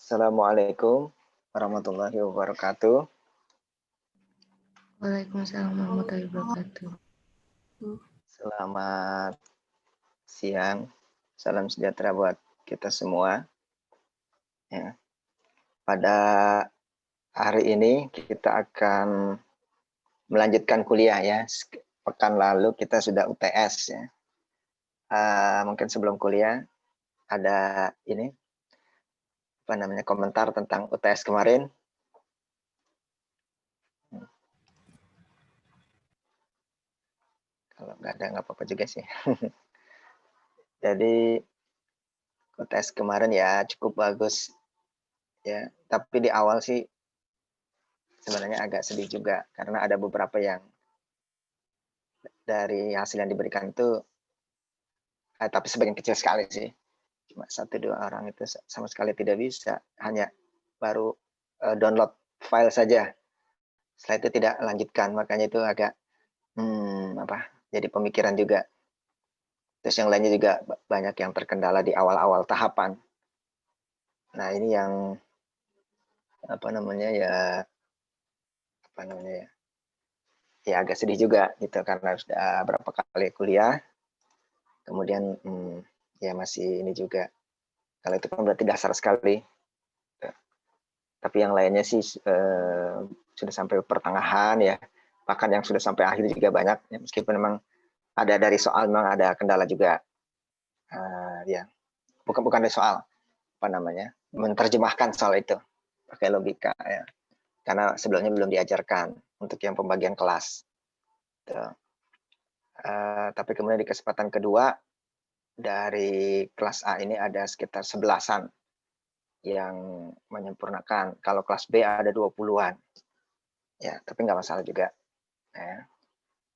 Assalamualaikum warahmatullahi wabarakatuh. Waalaikumsalam warahmatullahi wabarakatuh. Selamat siang, salam sejahtera buat kita semua. Ya. Pada hari ini kita akan melanjutkan kuliah ya. Pekan lalu kita sudah UTS ya. Mungkin sebelum kuliah ada ini komentar tentang UTS kemarin. Kalau nggak ada nggak apa-apa juga sih. Jadi UTS kemarin ya cukup bagus ya. Tapi di awal sih sebenarnya agak sedih juga karena ada beberapa yang dari hasil yang diberikan itu tapi sebagian kecil sekali sih, cuma 1-2 orang itu sama sekali tidak bisa, hanya baru download file saja, setelah itu tidak lanjutkan, makanya itu agak jadi pemikiran juga. Terus yang lainnya juga banyak yang terkendala di awal-awal tahapan. Nah ini yang ya agak sedih juga gitu karena sudah berapa kali kuliah, kemudian ya masih ini juga. Kalau itu kan berarti dasar sekali. Tapi yang lainnya sih sudah sampai pertengahan ya, bahkan yang sudah sampai akhir juga banyak. Ya, meskipun memang ada dari soal memang ada kendala juga. Ya, bukan dari soal, menerjemahkan soal itu pakai logika ya. Karena sebelumnya belum diajarkan untuk yang pembagian kelas. Tapi kemudian di kesempatan kedua dari kelas A ini ada sekitar 11-an yang menyempurnakan. Kalau kelas B ada 20-an. Ya, tapi nggak masalah juga. Ya.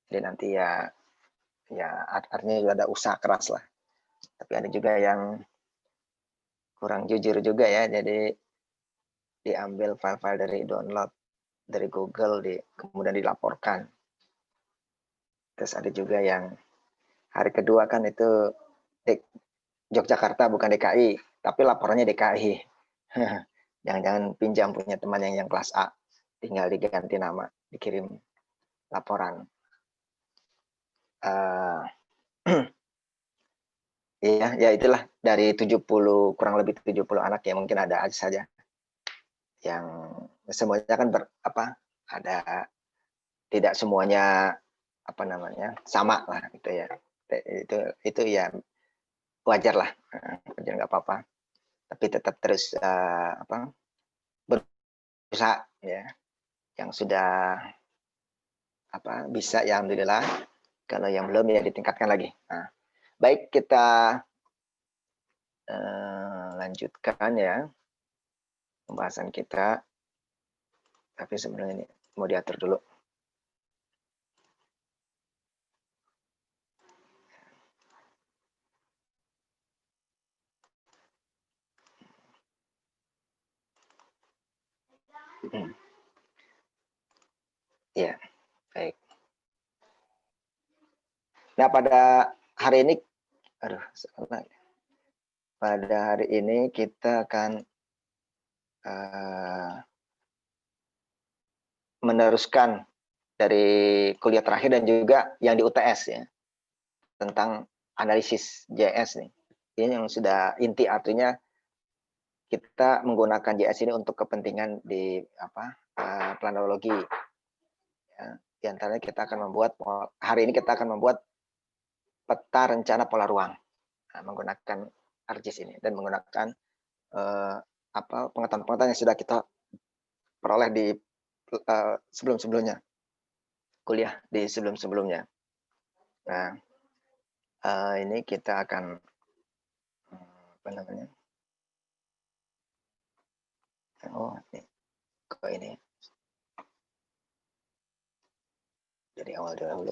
Jadi nanti ya artinya juga ada usaha keras lah. Tapi ada juga yang kurang jujur juga ya. Jadi diambil file-file dari download dari Google, kemudian dilaporkan. Terus ada juga yang hari kedua kan itu Yogyakarta bukan DKI, tapi laporannya DKI. Jangan-jangan pinjam punya teman yang kelas A, tinggal diganti nama, dikirim laporan. Ya itulah dari 70 kurang lebih 70 anak ya mungkin ada aja saja yang semuanya kan ada tidak semuanya sama lah gitu ya. Itu ya wajar lah, wajar nggak apa-apa. Tapi tetap terus berusaha ya. Yang sudah bisa ya alhamdulillah. Kalau yang belum ya ditingkatkan lagi. Nah, baik kita lanjutkan ya pembahasan kita. Tapi sebelum ini mau diatur dulu. Ya, baik. Nah, pada hari ini, pada hari ini kita akan meneruskan dari kuliah terakhir dan juga yang di UTS ya, tentang analisis JS nih. Ini yang sudah inti, artinya kita menggunakan JS ini untuk kepentingan di planologi. Ya, di antaranya kita akan hari ini kita akan membuat peta rencana pola ruang menggunakan ArcGIS ini dan menggunakan pengetahuan-pengetahuan yang sudah kita peroleh di sebelum-sebelumnya, kuliah di sebelum-sebelumnya. Nah, ini kita akan ini dari awal dulu.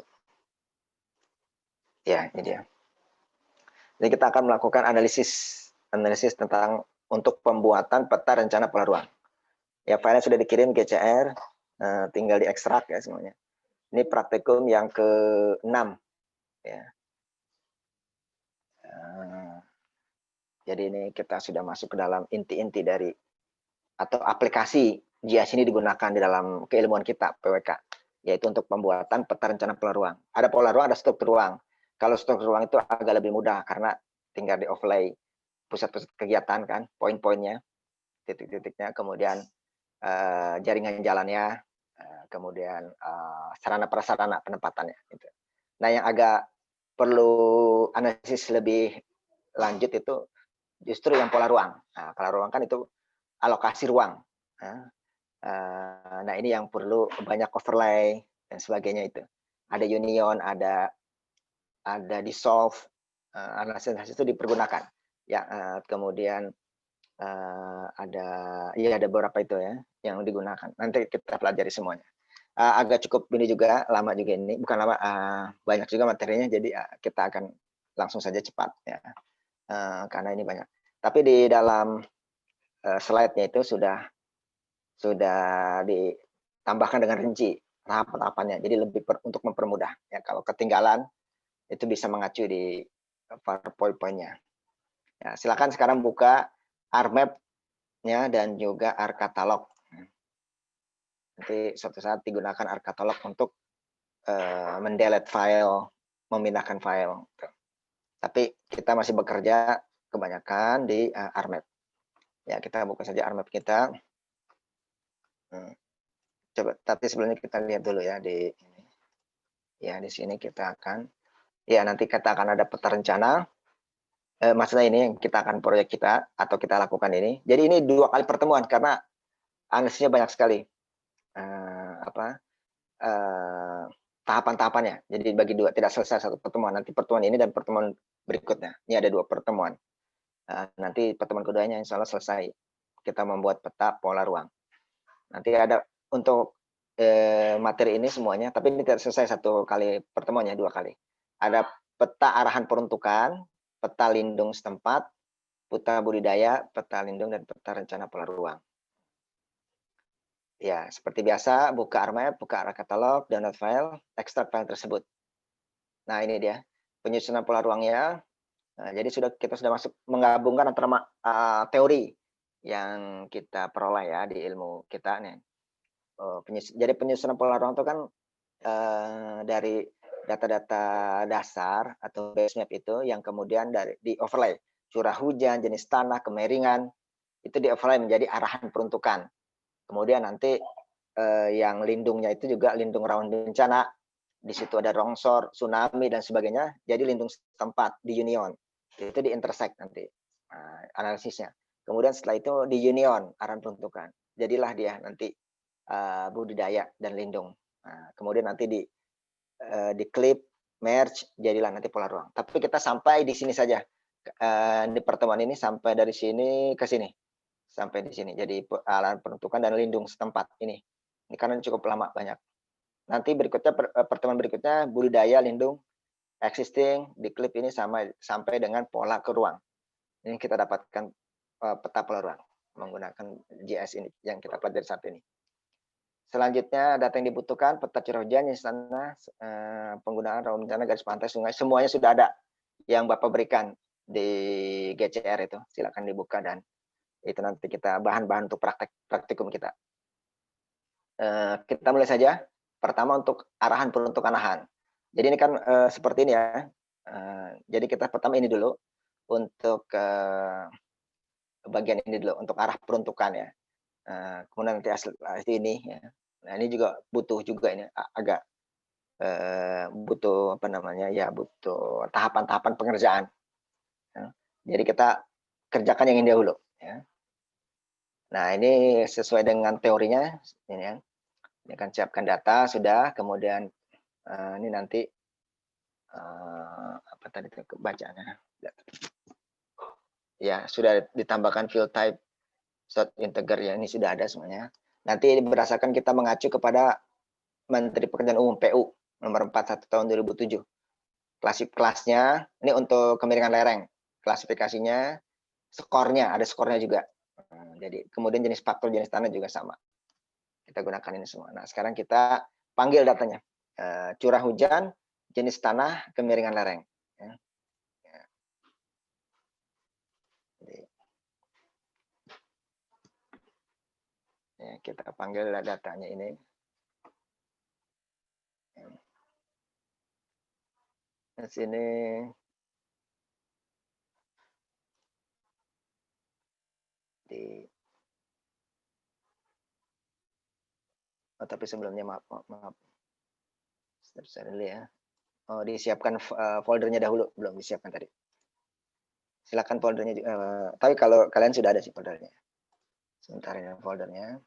Ya, ini dia. Jadi kita akan melakukan analisis tentang untuk pembuatan peta rencana pola ruang. Ya, filenya sudah dikirim ke CR, tinggal diekstrak ya semuanya. Ini praktikum yang ke-6 ya. Jadi ini kita sudah masuk ke dalam inti-inti dari atau aplikasi GIS ini digunakan di dalam keilmuan kita PWK, yaitu untuk pembuatan peta rencana pola ruang. Ada pola ruang, ada struktur ruang. Kalau struktur ruang itu agak lebih mudah karena tinggal di overlay pusat-pusat kegiatan kan, poin-poinnya, titik-titiknya, kemudian jaringan jalannya, kemudian sarana prasarana penempatannya. Gitu. Nah, yang agak perlu analisis lebih lanjut itu justru yang pola ruang. Nah, pola ruang kan itu alokasi ruang. Nah, ini yang perlu banyak overlay dan sebagainya itu. Ada union, ada dissolve, analisis itu dipergunakan. Ya, kemudian ada beberapa itu ya yang digunakan. Nanti kita pelajari semuanya. Agak cukup ini juga lama juga ini, bukan lama, banyak juga materinya, jadi kita akan langsung saja cepat ya, karena ini banyak. Tapi di dalam slide-nya itu sudah ditambahkan dengan rinci tahapan-tahapannya, jadi lebih untuk mempermudah ya. Kalau ketinggalan itu bisa mengacu di PowerPoint-nya. Ya, silakan sekarang buka ARMAP-nya dan juga ARCatalog. Nanti suatu saat digunakan ARCatalog untuk mendelete file, memindahkan file. Tapi kita masih bekerja kebanyakan di ARMAP. Ya, kita buka saja ARMAP kita. Coba, tapi sebelumnya kita lihat dulu ya di ini. Ya, di sini kita akan, ya nanti kita akan ada peta rencana. Maksudnya ini yang kita akan proyek kita atau kita lakukan ini. Jadi ini 2 kali pertemuan karena analisisnya banyak sekali. Tahapan-tahapannya. Jadi bagi 2, tidak selesai satu pertemuan. Nanti pertemuan ini dan pertemuan berikutnya. Ini ada 2 pertemuan. Nanti pertemuan keduanya insya Allah selesai. Kita membuat peta pola ruang. Nanti ada untuk materi ini semuanya, tapi ini tidak selesai 1 kali pertemuannya, 2 kali. Ada peta arahan peruntukan, peta lindung setempat, peta budidaya, peta lindung, dan peta rencana pola ruang. Ya, seperti biasa, buka ARMAP, buka ARCatalog, download file, ekstrak file tersebut. Nah, ini dia penyusunan pola ruangnya. Nah, jadi kita sudah masuk menggabungkan antara teori yang kita peroleh ya di ilmu kita nih. Jadi penyusunan pola ruang itu kan dari data-data dasar atau base map itu yang kemudian di overlay curah hujan, jenis tanah, kemiringan, itu di overlay menjadi arahan peruntukan. Kemudian nanti yang lindungnya itu juga lindung rawan bencana. Di situ ada longsor, tsunami, dan sebagainya. Jadi lindung setempat di union. Itu di intersect nanti analisisnya. Kemudian setelah itu di union, arahan peruntukan. Jadilah dia nanti budidaya dan lindung. Kemudian nanti di clip, merge, jadilah nanti pola ruang. Tapi kita sampai di sini saja. Di pertemuan ini sampai dari sini ke sini. Sampai di sini. Jadi arahan peruntukan dan lindung setempat ini. Ini karena cukup lama banyak. Nanti berikutnya pertemuan berikutnya budidaya, lindung, existing, di klip ini sampai dengan pola ke ruang. Ini kita dapatkan peta pola ruang menggunakan GIS ini yang kita pelajari saat ini. Selanjutnya data yang dibutuhkan, peta curah hujan, sana penggunaan rawan bencana, garis pantai, sungai, semuanya sudah ada yang Bapak berikan di GCR itu. Silakan dibuka dan itu nanti kita bahan-bahan untuk praktikum kita. Kita mulai saja. Pertama untuk arahan peruntukan lahan. Jadi ini kan seperti ini ya. Jadi kita pertama ini dulu untuk bagian ini dulu untuk arah peruntukan ya. Kemudian nanti hasil ini ya. Nah, ini juga butuh juga ini agak butuh apa namanya ya, butuh tahapan-tahapan pengerjaan. Ya. Jadi kita kerjakan yang ini dahulu ya. Nah, ini sesuai dengan teorinya ini ya. Ini akan siapkan data sudah, kemudian ini nanti apa tadi bacaannya? Ya, sudah ditambahkan field type slot integer ya, ini sudah ada semuanya. Nanti berdasarkan kita mengacu kepada Menteri Pekerjaan Umum PU nomor 41 tahun 2007. Kelasnya ini untuk kemiringan lereng. Klasifikasinya, skornya, ada skornya juga. Jadi kemudian jenis faktor, jenis tanah juga sama. Kita gunakan ini semua. Nah, sekarang kita panggil datanya. Curah hujan, jenis tanah, kemiringan lereng. Ya. Ya, kita panggil datanya ini. Di sini tapi sebelumnya maaf. Stop dulu ya. Oh, disiapkan foldernya dahulu, belum disiapkan tadi. Silakan foldernya. Tapi kalau kalian sudah ada sih foldernya. Sebentar ya foldernya.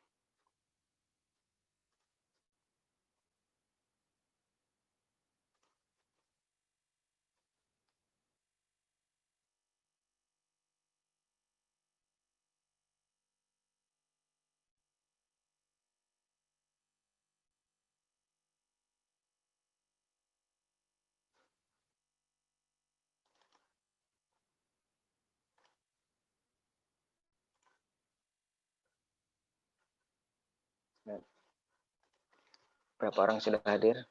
Berapa orang sudah hadir?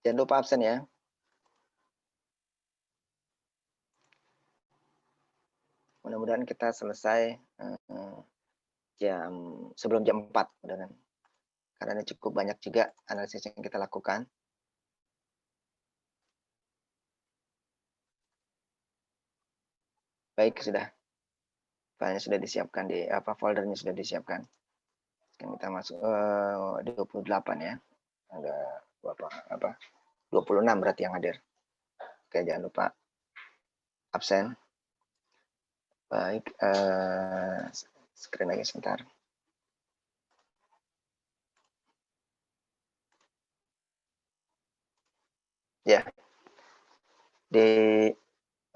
Jangan lupa absen ya. Mudah-mudahan kita selesai sebelum jam 4. Karena ini cukup banyak juga analisis yang kita lakukan. Baik, sudah. Filenya sudah disiapkan foldernya sudah disiapkan. Sekarang kita masuk 28 ya. Ada 26 berarti yang hadir. Oke, jangan lupa absen. Baik, screen lagi sebentar. Ya.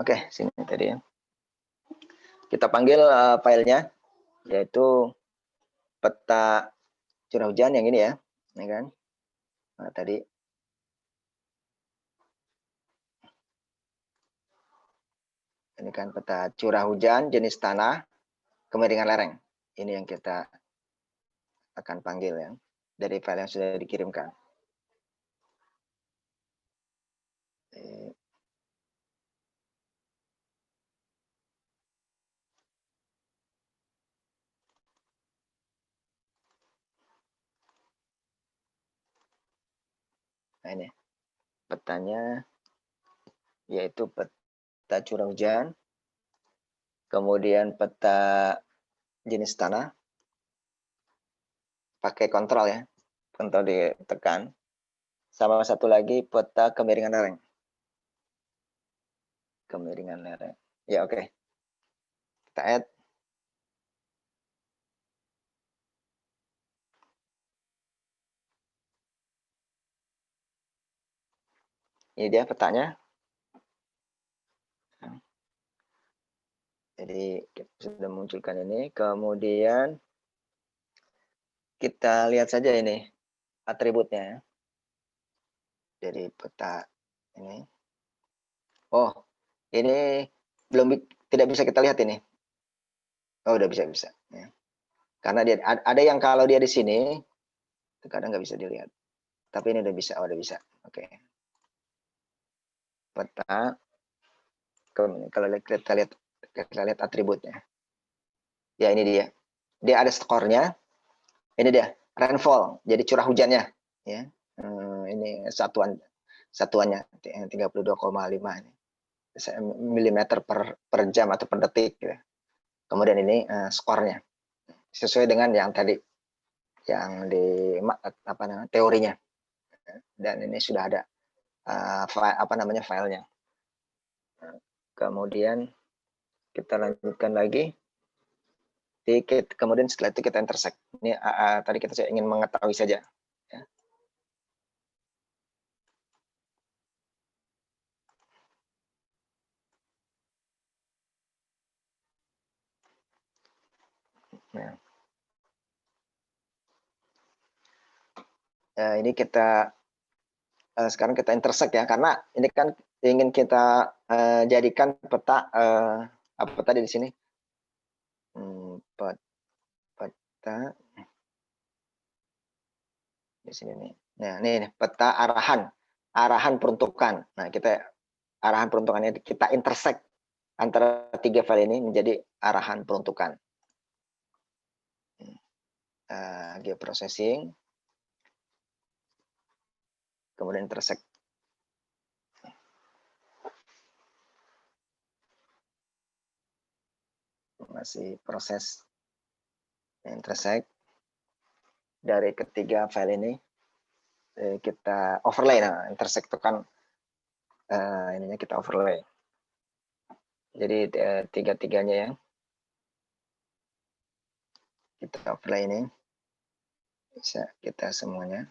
Oke, sini tadi ya. Kita panggil filenya, yaitu peta curah hujan yang ini ya, kan? Nah, tadi ini kan peta curah hujan, jenis tanah, kemiringan lereng. Ini yang kita akan panggil ya, dari file yang sudah dikirimkan. Nah ini petanya, yaitu peta curah hujan, kemudian peta jenis tanah, pakai kontrol ya, kontrol ditekan, sama satu lagi peta kemiringan lereng. Kemiringan lereng. Ya oke. Kita add. Ini dia petanya. Jadi kita sudah munculkan ini. Kemudian kita lihat saja ini atributnya. Dari peta ini. Oh, ini tidak bisa kita lihat ini. Oh, udah bisa. Ya. Karena dia ada yang kalau dia di sini, kadang nggak bisa dilihat. Tapi ini udah bisa. Oh, udah bisa. Oke. Peta. Kalau kita lihat atributnya. Ya ini dia. Dia ada skornya. Ini dia rainfall. Jadi curah hujannya. Ya. Ini satuannya 32,5 mm per jam atau per detik. Gitu. Kemudian ini skornya sesuai dengan yang tadi yang di teorinya. Dan ini sudah ada filenya. Kemudian kita lanjutkan lagi. Kemudian setelah itu kita intersect. Ini tadi kita ingin mengetahui saja. Ya. Nah, ini kita sekarang kita intersect ya, karena ini kan ingin kita jadikan peta apa tadi di sini? Peta di sini nih. Nah, ini peta arahan peruntukan. Nah, kita arahan peruntukannya kita intersect antara 3 file ini menjadi arahan peruntukan. Geoprocessing, kemudian intersect. Masih proses intersect dari ketiga file ini kita overlay. Nah, intersect itu kan ininya kita overlay. Jadi tiga-tiganya ya kita overlay ini bisa kita semuanya.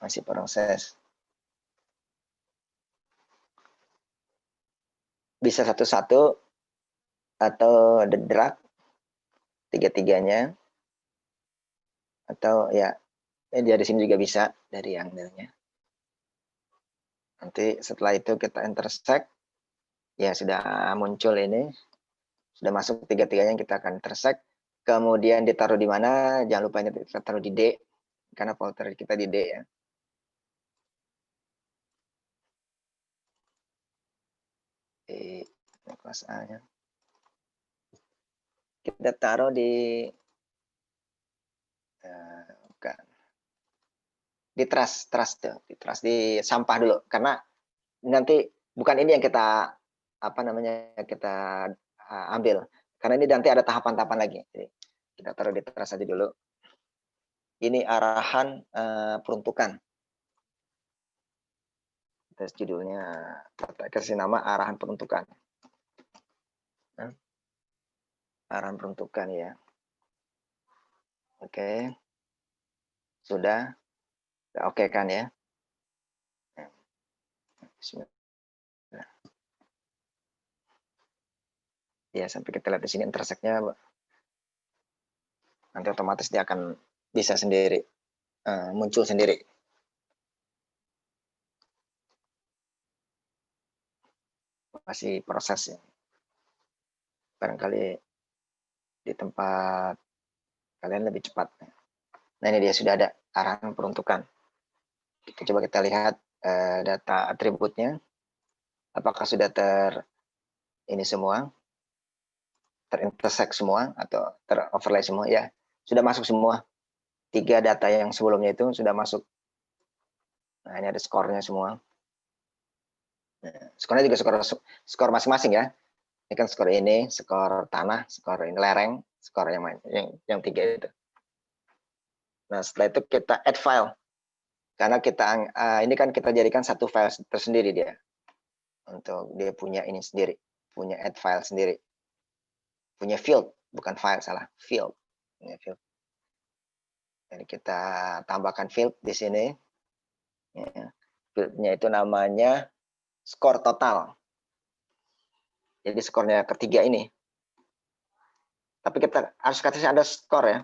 Masih proses. Bisa satu-satu atau drag tiga-tiganya, atau ya dari sini juga bisa dari yang ininya. Nanti setelah itu kita intersect, ya sudah muncul ini, sudah masuk tiga-tiganya, kita akan intersect. Kemudian ditaruh di mana? Jangan lupa ini kita taruh di D, karena folder kita di D ya. Di kelas A-nya. Kita taruh di bukan. Di trash tuh, di trash, di sampah dulu, karena nanti bukan ini yang kita apa namanya kita ambil, karena ini nanti ada tahapan-tahapan lagi. Jadi kita taruh di trash aja dulu. Ini arahan peruntukan. Terus judulnya kita kasih nama arahan peruntukan. Nah, arahan peruntukan ya. Oke. Sudah. Oke kan ya. Ya, sampai kita lihat di sini intersect-nya, nanti otomatis dia akan bisa sendiri muncul sendiri. Masih proses ya. Barangkali di tempat kalian lebih cepat. Nah, ini dia sudah ada arahan peruntukan. Coba kita lihat data atributnya. Apakah sudah ini semua? Terintersect semua atau teroverlay semua? Ya, sudah masuk semua. 3 data yang sebelumnya itu sudah masuk. Nah, ini ada skornya semua. Nah, skornya juga skor masing-masing ya. Ini kan skor ini, skor tanah, skor ini lereng, skor yang 3 itu. Nah, setelah itu kita add file. Karena kita ini kan kita jadikan satu file tersendiri dia. Untuk dia punya ini sendiri, punya add file sendiri. Punya field, bukan file, salah, field. Punya field. Jadi kita tambahkan field di sini. Ya. Fieldnya itu namanya skor total. Jadi skornya ketiga ini. Tapi kita harus kasih ada skor ya.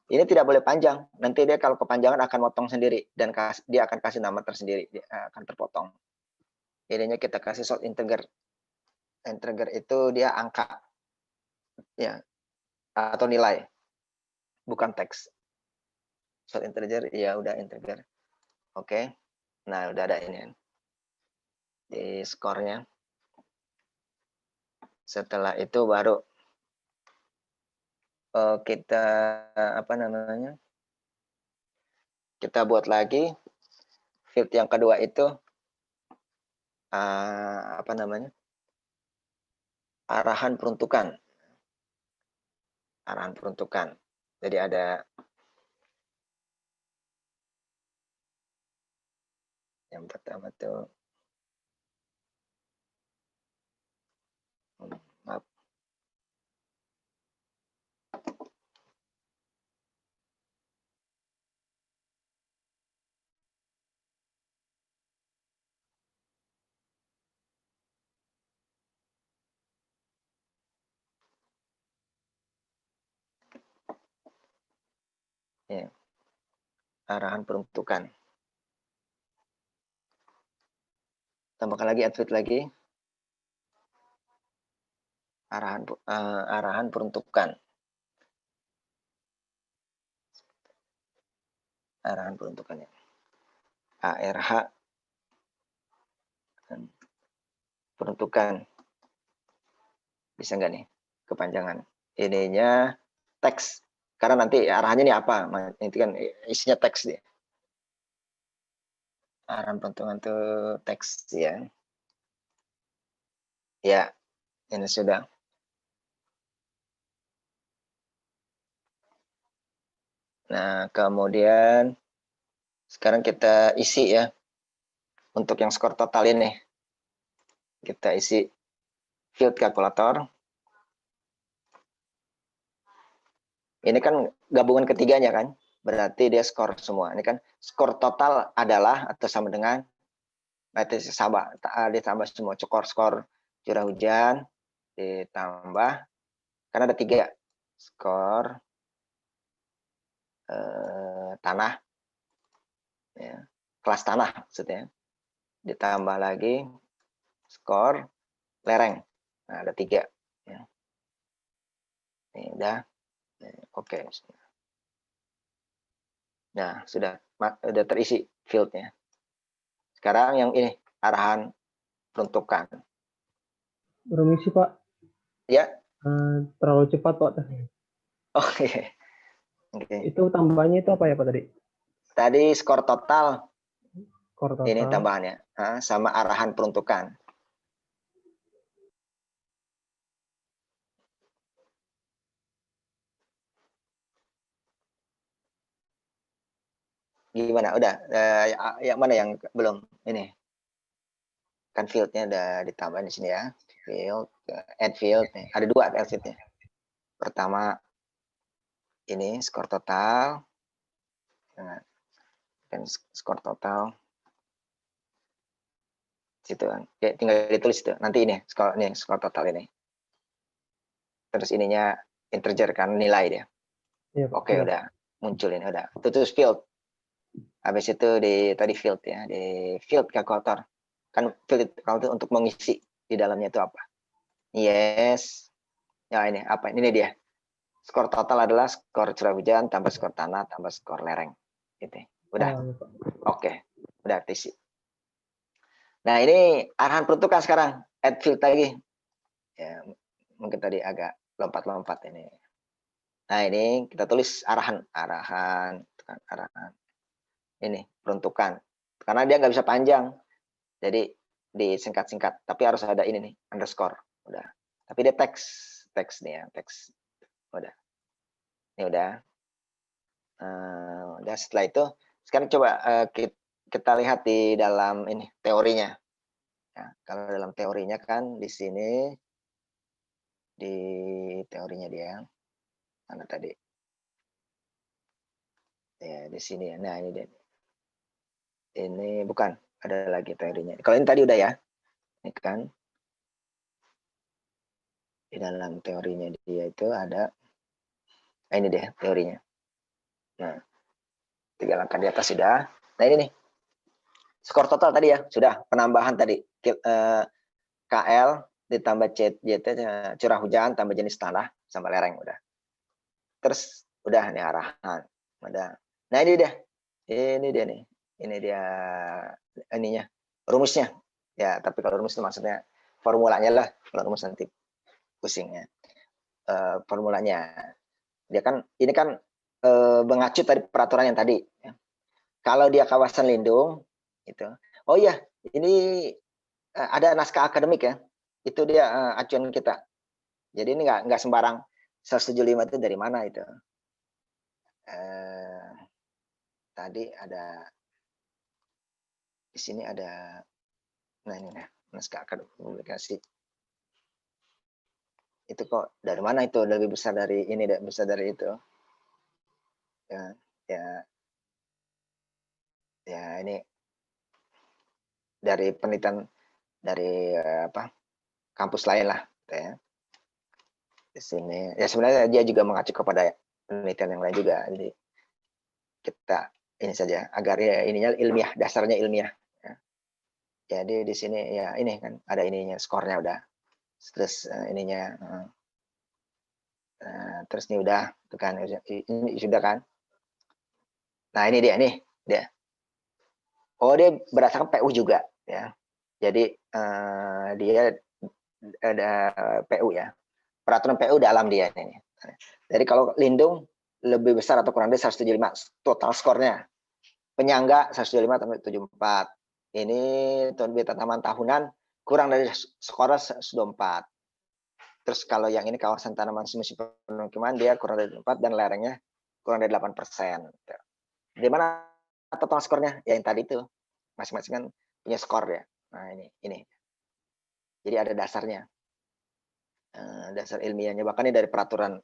Ini tidak boleh panjang. Nanti dia kalau kepanjangan akan motong sendiri. Dan dia akan kasih nama tersendiri. Dia akan terpotong. Jadinya kita kasih short integer. Integer itu dia angka. Ya. Atau nilai. Bukan teks. Short integer, ya udah integer. Oke. Nah, udah ada ini. Di skornya. Setelah itu baru kita apa namanya? Kita buat lagi field yang kedua itu apa namanya? Arahan peruntukan. Arahan peruntukan. Jadi ada yang pertama tuh maaf. Ya, arahan peruntukan. Tambahkan lagi, add field lagi. Arahan peruntukan. Arahan peruntukannya. ARH peruntukan. Bisa nggak nih kepanjangan? Ininya teks. Karena nanti arahannya ini apa? Itu kan isinya teks dia. Arahan peruntukan itu teks ya. Ya, ini sudah. Nah, kemudian sekarang kita isi ya. Untuk yang skor total ini. Kita isi field kalkulator. Ini kan gabungan ketiganya kan. Berarti dia skor semua. Ini kan skor total adalah atau sama dengan ditambah semua skor curah hujan ditambah karena ada 3 skor tanah ya, kelas tanah maksudnya, ditambah lagi skor lereng. Nah, ada 3 ya. Ini udah oke. Nah, sudah terisi fieldnya. Sekarang yang ini arahan peruntukan. Permisi Pak. Ya. Terlalu cepat Pak. Oh iya. Okay. Itu tambahnya itu apa ya Pak tadi? Tadi skor total. Skor total. Ini tambahannya sama arahan peruntukan. Gimana? Udah? Yang mana yang belum? Ini kan fieldnya udah ditambah di sini ya. Field, add field. Nih. Ada 2 add fieldnya. Pertama ini skor total. Nah, dan skor total. Situ kan. Ya, tinggal ditulis itu. Nanti ini skor total ini. Terus ininya integer kan nilai dia. Ya, Oke, udah muncul ini udah. Terus field. Habis itu tadi field ya, di field kalkulator. Kan field kalkulator untuk mengisi di dalamnya itu apa? Yes. Ya ini apa? Ini dia. Skor total adalah skor curah hujan tambah skor tanah tambah skor lereng. Gitu. Udah. Oke. Udah isi. Nah, ini arahan peruntukan sekarang. Add field lagi. Ya, mungkin tadi agak lompat-lompat ini. Nah, ini kita tulis arahan. Ini peruntukan. Karena dia nggak bisa panjang. Jadi disingkat-singkat. Tapi harus ada ini nih, underscore. Udah. Tapi dia teks nih ya, teks. Udah. Ini udah. Udah setelah itu, sekarang coba kita lihat di dalam ini teorinya. Ya, kalau dalam teorinya kan di sini di teorinya dia mana tadi? Ya di sini ya. Nah ini dia. Ini bukan ada lagi teorinya. Kalau ini tadi udah ya. Ini kan di dalam teorinya dia itu ada. Nah, ini dia teorinya. Nah, 3 langkah di atas sudah. Nah ini nih. Skor total tadi ya, sudah penambahan tadi. KL ditambah JT curah hujan tambah jenis tanah sama lereng udah. Terus udah nih arahan. Udah. Nah ini dia. Ini dia nih. Ini dia ininya. Rumusnya. Ya, tapi kalau rumus itu maksudnya formulanya lah. Kalau rumus nanti pusingnya. Formulanya. Dia kan ini kan mengacu tadi peraturan yang tadi ya. Kalau dia kawasan lindung itu. Oh iya, ini ada naskah akademik ya. Itu dia acuan kita. Jadi ini nggak sembarang 175 itu dari mana itu. Tadi ada di sini ada nah ini naskah akademik publikasi. Itu kok dari mana itu lebih besar dari ini, besar dari itu. Ya ini dari penelitian dari kampus lain lah ya. Di sini ya sebenarnya dia juga mengacu kepada penelitian yang lain juga. Jadi kita ini saja agar ya ininya ilmiah, dasarnya ilmiah. Ya. Jadi di sini ya ini kan ada ininya, skornya udah. Terus ininya, terus ini udah, tuh kan, ini sudah kan. Nah ini dia nih, dia. Oh dia berdasarkan PU juga ya. Jadi dia ada PU ya. Peraturan PU dalam dia ini. Jadi kalau lindung lebih besar atau kurang dari 175 total skornya. Penyangga 175 sampai 74. Ini tanaman tahunan kurang dari skor 124. Terus kalau yang ini kawasan tanaman musim pemukiman dia kurang dari 4 dan lerengnya kurang dari 8%. Di mana total skornya? Ya yang tadi itu. Masing-masing kan punya skor ya. Nah ini. Jadi ada dasarnya. Dasar ilmiahnya bahkan ini dari peraturan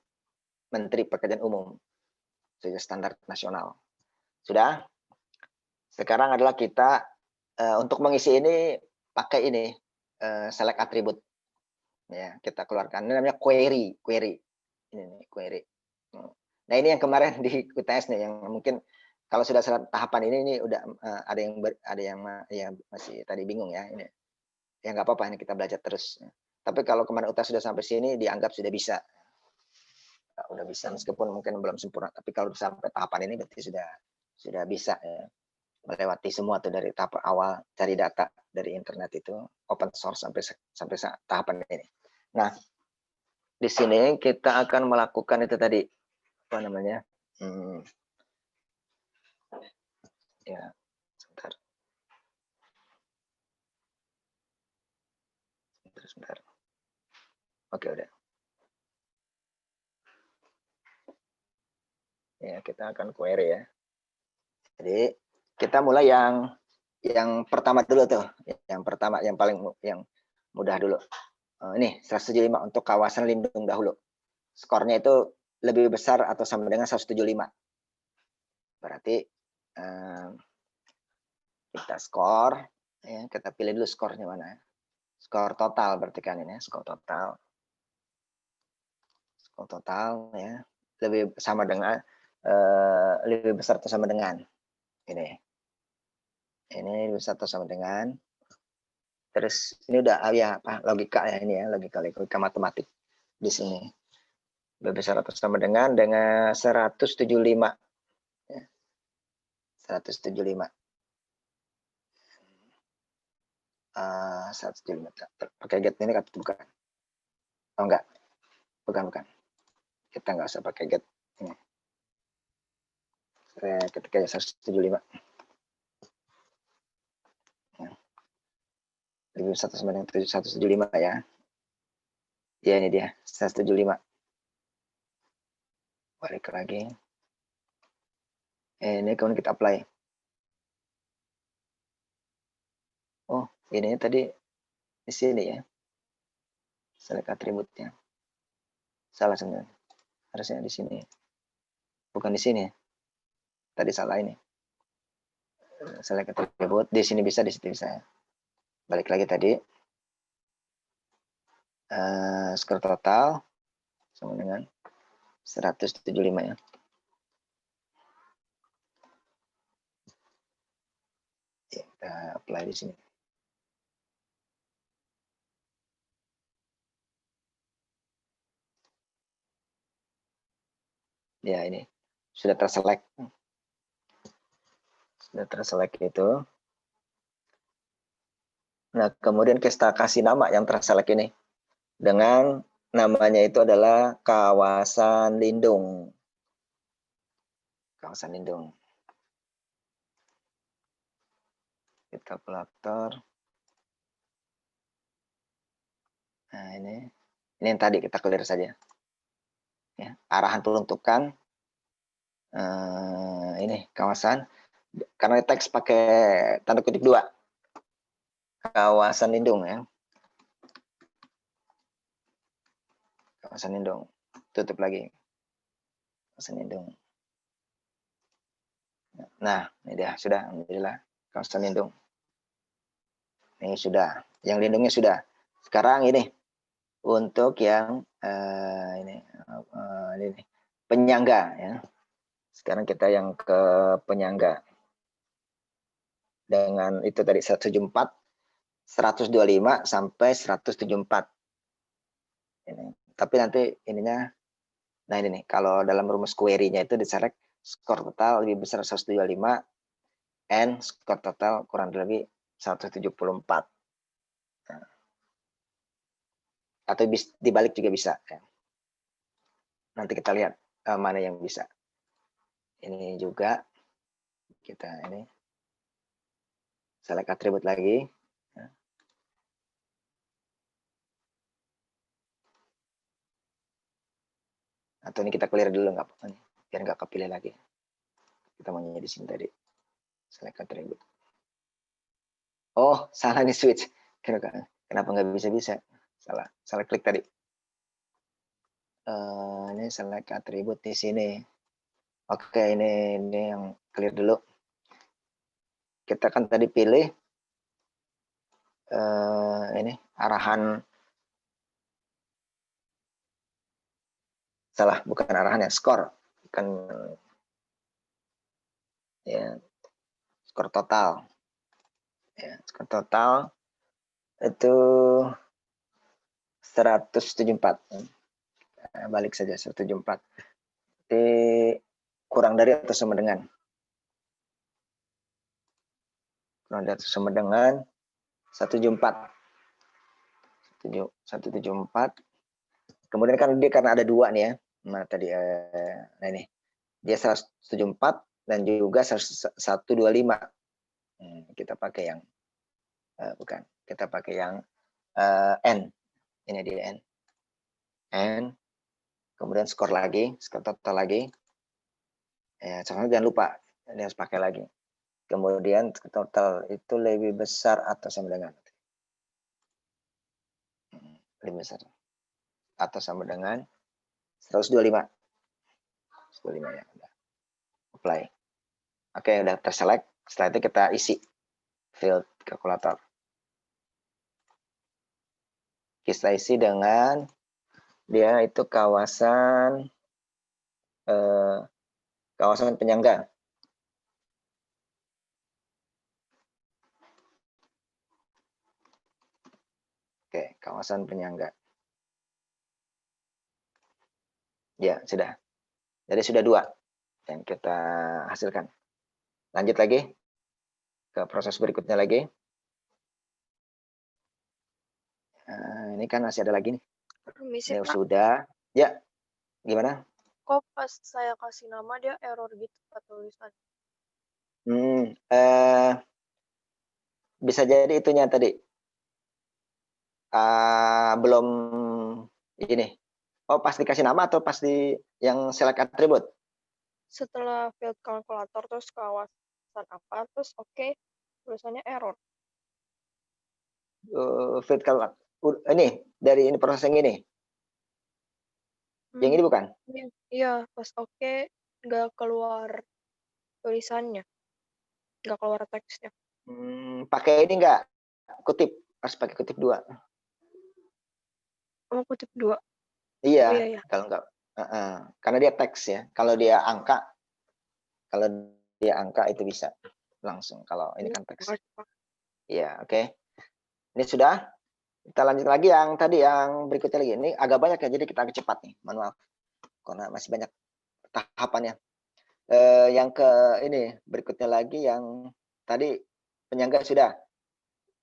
Menteri Pekerjaan Umum. Sudah standar nasional. Sudah? Sekarang adalah kita untuk mengisi ini pakai ini select atribut. Ya, kita keluarkan. Ini namanya query. Ini nih, query. Nah, ini yang kemarin di UTS nih yang mungkin kalau sudah tahapan ini udah ada yang masih tadi bingung ya ini. Ya nggak apa-apa, ini kita belajar terus. Tapi kalau kemarin UTS sudah sampai sini dianggap sudah bisa. Udah bisa meskipun mungkin belum sempurna, tapi kalau sampai tahapan ini berarti sudah bisa ya. Melewati semua tuh dari tahap awal cari data dari internet itu open source sampai tahapan ini. Nah, di sini kita akan melakukan itu tadi apa namanya? Ya, sebentar. Sebentar. Oke, udah. Ya, kita akan query ya. Jadi kita mulai yang pertama dulu tuh. Yang pertama yang paling yang mudah dulu. Ini 175 untuk kawasan lindung dahulu. Skornya itu lebih besar atau sama dengan 175. Berarti kita skor, ya, kita pilih dulu skornya mana. Skor total berarti kan ini, skor total. Skor total ya, lebih sama dengan lebih besar atau sama dengan ini. Ini lebih besar atau sama dengan. Terus ini udah ya apa logika ya ini ya, logika matematik di sini. Lebih besar atau sama dengan 175. Ya. 175. 175. Pakai get ini kan bukan? Oh enggak. Bukan. Kita nggak usah pakai get ini. Ketika 175. Ya. Lebih besar atau sama dengan 175 ya. Ya ini dia 175. Balik lagi. Ini kemudian kita apply. Oh, ini tadi di sini ya. Select atributnya. Salah sebenarnya. Harusnya di sini. Bukan di sini. Tadi salah ini. Select atribut. Di sini bisa, di situ bisa ya. Balik lagi tadi. Skor total sama dengan 175 ya. Kita apply di sini. Ya ini sudah terselect. Sudah terselect itu. Nah kemudian kita kasih nama yang terselect ini dengan namanya itu adalah kawasan lindung. Kawasan lindung. Kita kalkulator. Nah ini yang tadi kita clear saja. Ya, arahan peruntukan ini kawasan karena teks pakai tanda kutip 2 kawasan lindung ya, kawasan lindung tutup lagi kawasan lindung. Nah ini dia sudah alhamdulillah kawasan lindung ini sudah, yang lindungnya sudah. Sekarang ini untuk yang ini penyangga ya. Sekarang kita yang ke penyangga. Dengan itu tadi 174, 125 sampai 174. Ini. Tapi nanti ininya, nah ini nih, kalau dalam rumus query-nya itu diselect skor total lebih besar 125, and skor total kurang lebih 174. Nah. Atau dibalik juga bisa. Nanti kita lihat mana yang bisa. Ini juga kita ini select atribut lagi. Atau ini kita clear dulu nggak apa-apa nih, biar nggak kepilih lagi. Kita maunya di sini tadi. Select atribut. Oh, salah nih switch. Kenapa nggak bisa-bisa? Salah klik tadi. Ini select atribut di sini. Oke, ini yang clear dulu. Kita kan tadi pilih ini arahan, salah, bukan arahan ya, skor, bukan ya, skor total. Ya, skor total itu 174. Balik saja 174. Jadi kurang dari atau sama dengan. Kurang dari atau sama dengan 174. 174. Kemudian kan dia karena ada dua nih ya. Nah tadi nah ini. Dia 174 dan juga 125. Kita pakai yang bukan. Kita pakai yang N. Ini dia N. N. Kemudian skor lagi, skor total lagi. Ya, jangan lupa, ini harus pakai lagi. Kemudian total itu lebih besar atau sama dengan. Lebih besar atau sama dengan 125. 125 ya. Udah. Apply. Oke, udah terselect. Setelah itu kita isi field kalkulator. Kita isi dengan dia itu kawasan penyangga. Oke, kawasan penyangga. Ya, sudah. Jadi sudah 2 yang kita hasilkan. Lanjut lagi ke proses berikutnya lagi. Ini kan masih ada lagi nih. Permisi, Ini Pak. sudah. Ya, gimana? Kok pas saya kasih nama dia error gitu Pak tulisan? Bisa jadi itunya tadi. Belum ini. Oh, pas dikasih nama atau pas di yang select atribut? Setelah field kalkulator terus kawasan apa, terus oke, tulisannya error. Field kalkulator. Ini dari ini proses yang ini. Yang ini bukan? Iya, pas oke nggak keluar tulisannya, nggak keluar teksnya. Pakai ini nggak? Kutip, harus pakai kutip 2. Oh, kutip 2. Iya, Oh, iya. kalau enggak, karena dia teks ya. Kalau dia angka itu bisa langsung. Kalau ini kan teks. Iya, oke. Ini sudah. Kita lanjut lagi yang tadi yang berikutnya lagi. Ini agak banyak ya, jadi kita agak cepat nih. Mohon maaf, karena masih banyak tahapannya. Yang ke ini berikutnya lagi yang tadi penyangga sudah.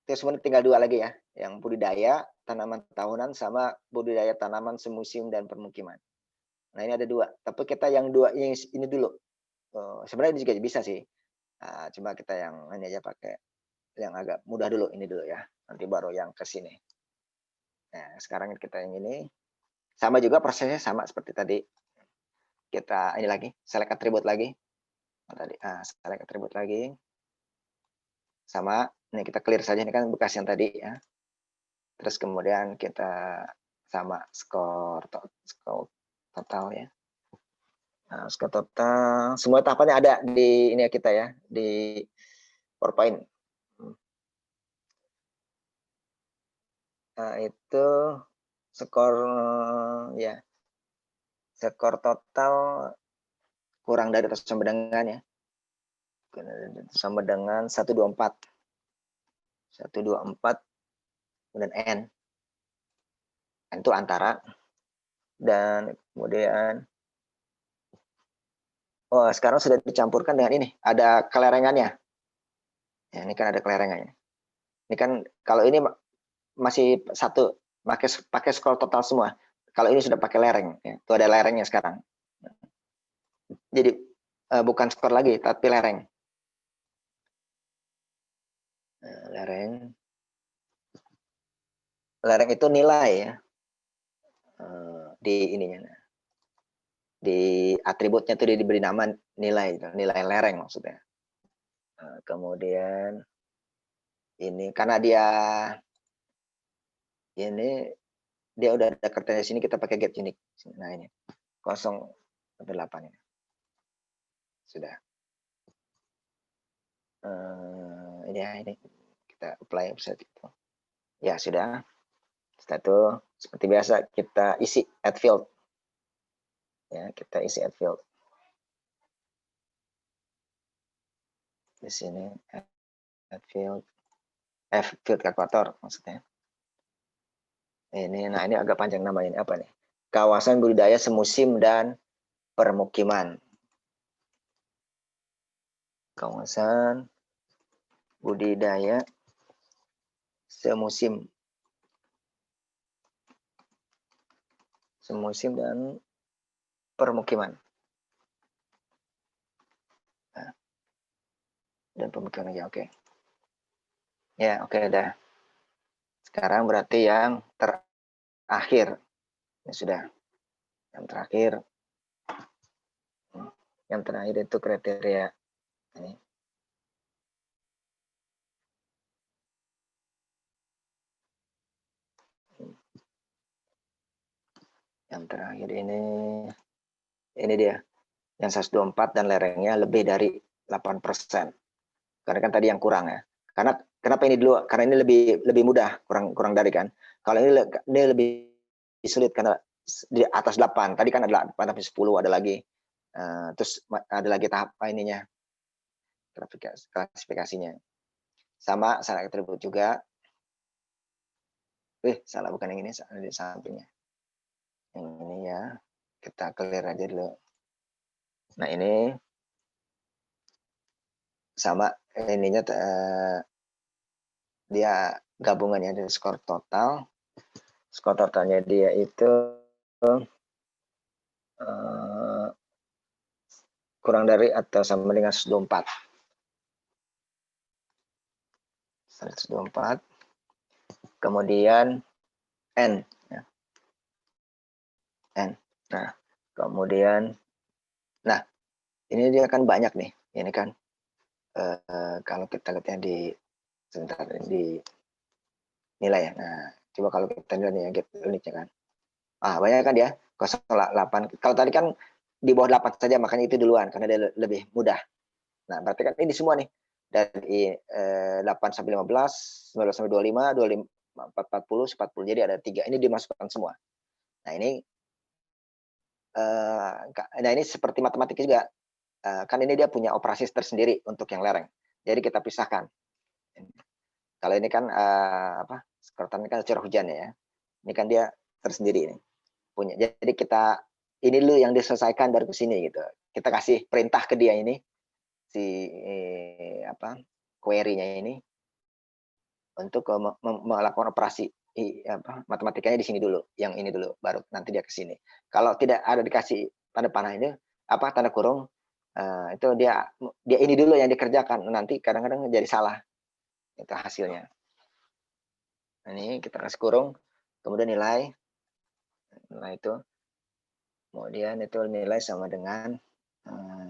Terus kemudian tinggal 2 lagi ya, yang budidaya tanaman tahunan sama budidaya tanaman semusim dan permukiman. Nah ini ada 2, tapi kita yang 2 ini dulu. Sebenarnya ini juga bisa sih. Cuma kita yang ini aja pakai yang agak mudah dulu, ini dulu ya. Nanti baru yang ke sini. Nah sekarang kita yang ini sama juga prosesnya sama seperti tadi. Kita ini lagi select atribut lagi. Tadi select atribut lagi. Sama, ini kita clear saja, ini kan bekas yang tadi ya. Terus kemudian kita sama skor total ya. Nah, skor total, semua tahapannya ada di ini ya kita ya, di PowerPoint. Nah, itu skor ya. Skor total kurang dari atau sama dengan ya. Sama dengan 124. 124 kemudian N. N itu antara. Dan kemudian oh, sekarang sudah dicampurkan dengan ini, ada kelerengannya. Ya, ini kan ada kelerengannya. Ini kan kalau ini masih satu, pakai skor total semua. Kalau ini sudah pakai lereng, ya. Itu ada lerengnya sekarang. Jadi bukan skor lagi, tapi lereng. Lereng. Lereng itu nilai ya. Di ininya. Di atributnya itu diberi nama nilai lereng maksudnya. Kemudian ini karena dia udah ada kertasnya sini, kita pakai get unique. Nah ini 0,8 ini sudah. Ini kita apply website itu. Ya sudah. Setelah itu seperti biasa kita isi add field. Ya, kita isi add field. Di sini add field, field kalkulator maksudnya. Nah ini agak panjang namanya, apa nih? Kawasan budidaya semusim dan permukiman. Kawasan budidaya semusim dan permukiman. Nah, dan permukiman aja, oke. Ya, oke, udah. Sekarang berarti yang terakhir. Ya sudah. Yang terakhir. Yang terakhir itu kriteria ini. Yang terakhir ini dia. Yang 124 dan lerengnya lebih dari 8%. Karena kan tadi yang kurang ya. Karena kenapa ini dulu? Karena ini lebih mudah, kurang dari kan. Kalau ini lebih sulit karena di atas 8. Tadi kan ada 8 sampai 10 ada lagi. Terus ada lagi tahap ininya. Klasifikasinya. Sama salah atribut juga. Salah bukan yang ini, salah di sampingnya. Yang ini ya. Kita clear aja dulu. Nah, ini sama ininya dia gabungannya dari skor total. Skor totalnya dia itu kurang dari atau sama dengan 124. 124. Kemudian N. Ya. N. Nah, kemudian, nah, ini dia kan banyak nih. Ini kan, kalau kita lihatnya di nilai ya. Nah, coba kalau kita lihat nih, get unitnya kan. Banyak kan dia, 0,8. Kalau tadi kan di bawah 8 saja, makanya itu duluan, karena dia lebih mudah. Nah, berarti kan ini semua nih. Dari 8 sampai 15, 19 sampai 25, 25, 40, 40. Jadi ada 3. Ini dimasukkan semua. Nah, ini seperti matematika juga. Kan ini dia punya operasi tersendiri untuk yang lereng. Jadi kita pisahkan. Kalau ini kan sekarang kan curah hujan ya. Ini kan dia tersendiri ini punya. Jadi ini dulu yang diselesaikan dari ke sini gitu. Kita kasih perintah ke dia ini si query-nya ini untuk melakukan operasi matematikanya di sini dulu, yang ini dulu, baru nanti dia ke sini. Kalau tidak ada dikasih tanda panah ini tanda kurung, itu dia ini dulu yang dikerjakan, nanti kadang-kadang jadi salah itu hasilnya. Ini kita kasih kurung, kemudian nilai itu, kemudian itu nilai sama dengan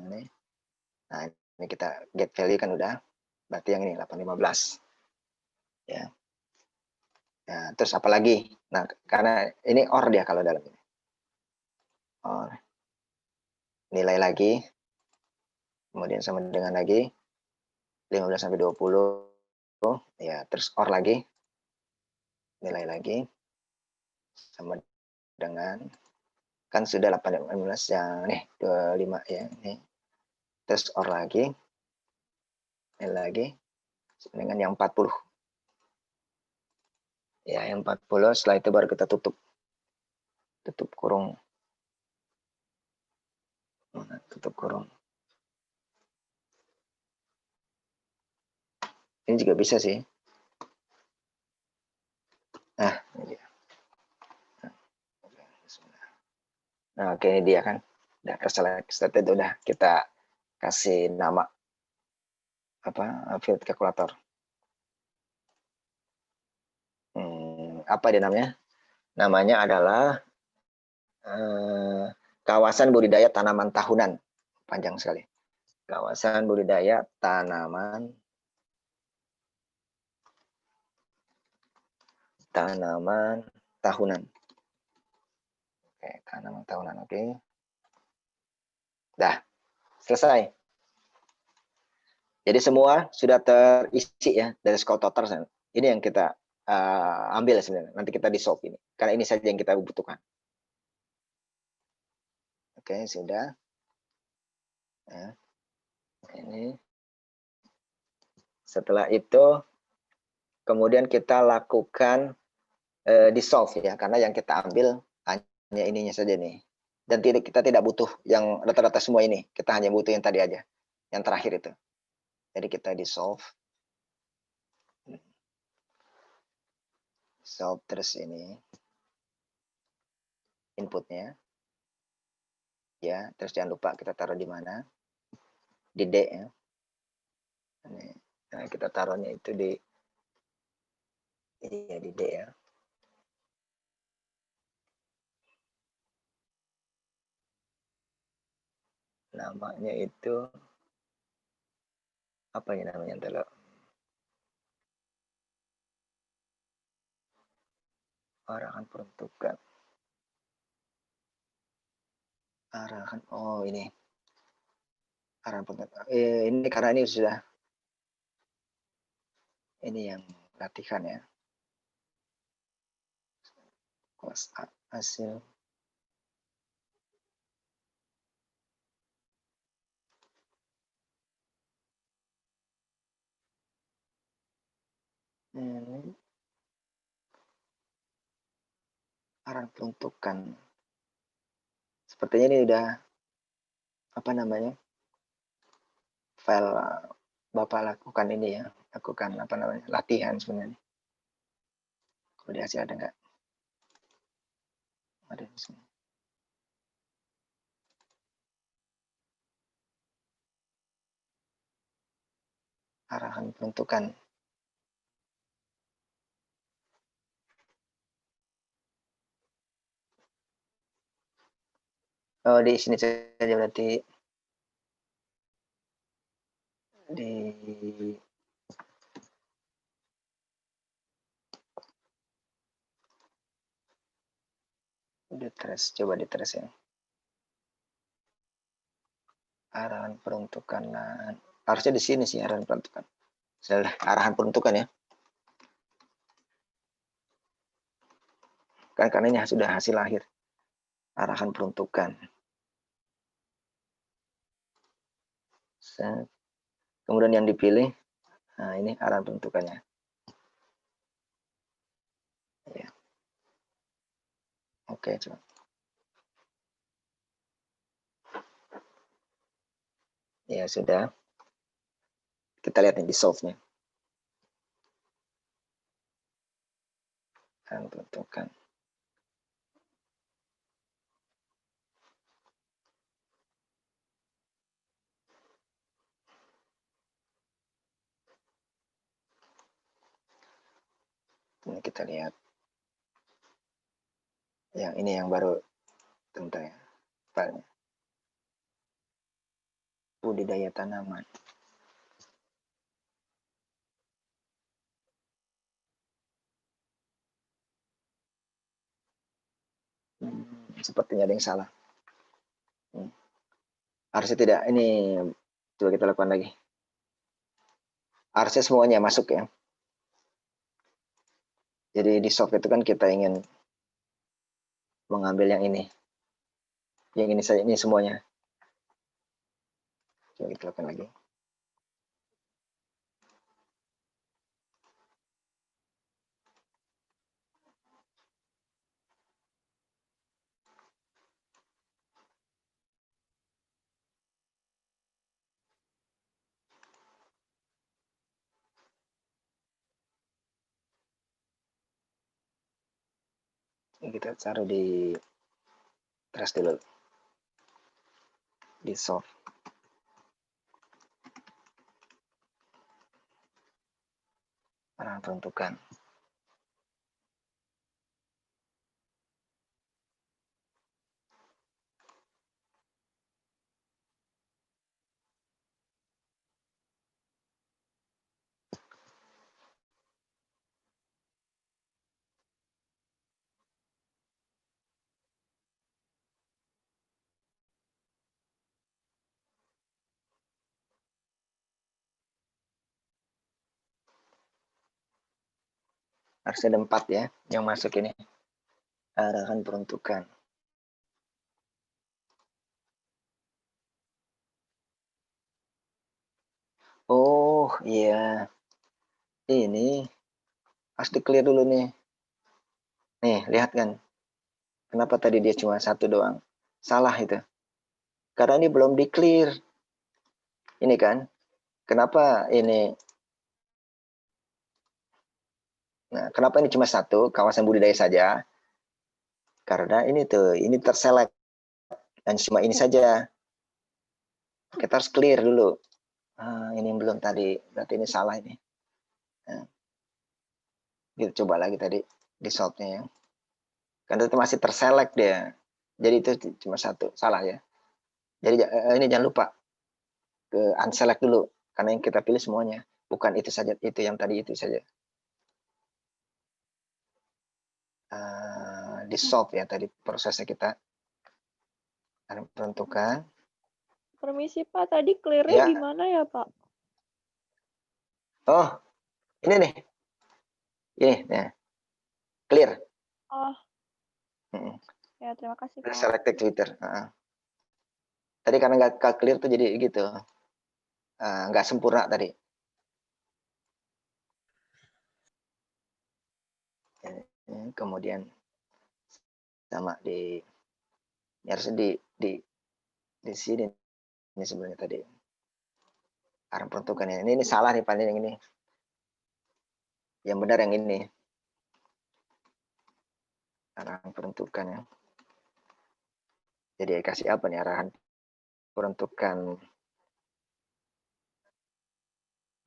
ini. Nah, ini kita get value kan udah, berarti yang ini 815 ya. Nah, terus apa lagi? Nah, karena ini OR dia kalau dalam ini. OR. Nilai lagi. Kemudian sama dengan lagi 15 sampai 20. Ya, terus OR lagi. Nilai lagi sama dengan Kan sudah 18 yang nih 25 ya ini. Terus OR lagi. Ini lagi dengan yang 40. Ya, yang 40 setelah itu baru kita tutup. Tutup kurung. Tutup kurung. Ini juga bisa sih. Nah, ini dia. Nah, oke, ini dia kan. Udah selected, udah kita kasih nama field calculator. Apa dia namanya? Namanya adalah kawasan budidaya tanaman tahunan. Panjang sekali. Kawasan budidaya tanaman tahunan. Oke, tanaman tahunan. Oke. Dah, selesai. Jadi semua sudah terisi ya dari skor total. Ini yang kita ambil sebenarnya. Nanti kita di solve ini. Karena ini saja yang kita butuhkan. Oke, sudah. Ya. Ini. Setelah itu, kemudian kita lakukan di solve ya. Karena yang kita ambil hanya ininya saja nih. Dan kita tidak butuh yang rata-rata semua ini. Kita hanya butuh yang tadi aja. Yang terakhir itu. Jadi kita di solve. Solve terus ini. Inputnya. Ya, terus jangan lupa kita taruh di mana. Di D ya. Nah, kita taruhnya itu di D ya. Namanya itu apa ya namanya dulu? Arahan peruntukan. Arahan, oh ini. Arahan peruntukan. Ini karena ini sudah ini yang latihan ya. Kelas A hasil. Arahan peruntukan. Sepertinya ini udah apa namanya? File Bapak lakukan ini ya. Lakukan apa namanya? Latihan sebenarnya. Kalau di hasil ada enggak? Ada di sini. Arahan peruntukan. Oh, di sini saja berarti di coba di trace ya. Arahan peruntukan lahan. Harusnya di sini sih arahan peruntukan. Arahan peruntukan ya. Kan karena ini sudah hasil akhir. Arahan peruntukan. Kemudian yang dipilih, nah ini arahan peruntukannya. Ya. Oke, coba. Ya sudah. Kita lihat nih di solve-nya. Arahan peruntukan. Ini kita lihat. Yang ini yang baru tentang ya. Filenya. Budidaya tanaman. Sepertinya ada yang salah. Harusnya tidak. Ini coba kita lakukan lagi. Harusnya semuanya masuk ya. Jadi di soft itu kan kita ingin mengambil yang ini. Yang ini saja, ini semuanya. Coba kita lakukan lagi. Kita taruh di trash dulu, di solve. Peruntukan. Harus ada 4 ya yang masuk ini. Arahan peruntukan. Oh iya, ini harus di-clear dulu nih. Nih, lihat kan. Kenapa tadi dia cuma 1 doang? Salah itu. Karena ini belum di-clear. Ini kan. Kenapa ini? Nah, kenapa ini cuma 1 kawasan budidaya saja? Karena ini tuh, ini terselect. Dan cuma ini saja. Kita harus clear dulu. Ini belum tadi. Berarti ini salah ini. Nah, kita coba lagi tadi. Di solve-nya ya. Karena itu masih terselect dia. Jadi itu cuma 1. Salah ya. Jadi ini jangan lupa. Ke unselect dulu. Karena yang kita pilih semuanya. Bukan itu saja. Itu yang tadi itu saja. Di solve ya tadi prosesnya kita. Ada peruntukan. Permisi Pak, tadi clear-nya Ya. gimana ya Pak? Oh, ini nih. Ini, ya. Clear. Oh, ya terima kasih Pak. Selected Twitter. Tadi karena nggak clear tuh jadi gitu. Nggak sempurna tadi. Kemudian sama di harus di sini ini sebenarnya tadi arah peruntukannya ini salah nih paling yang ini, yang benar yang ini arah peruntukannya. Jadi kasih apa nih arahan peruntukan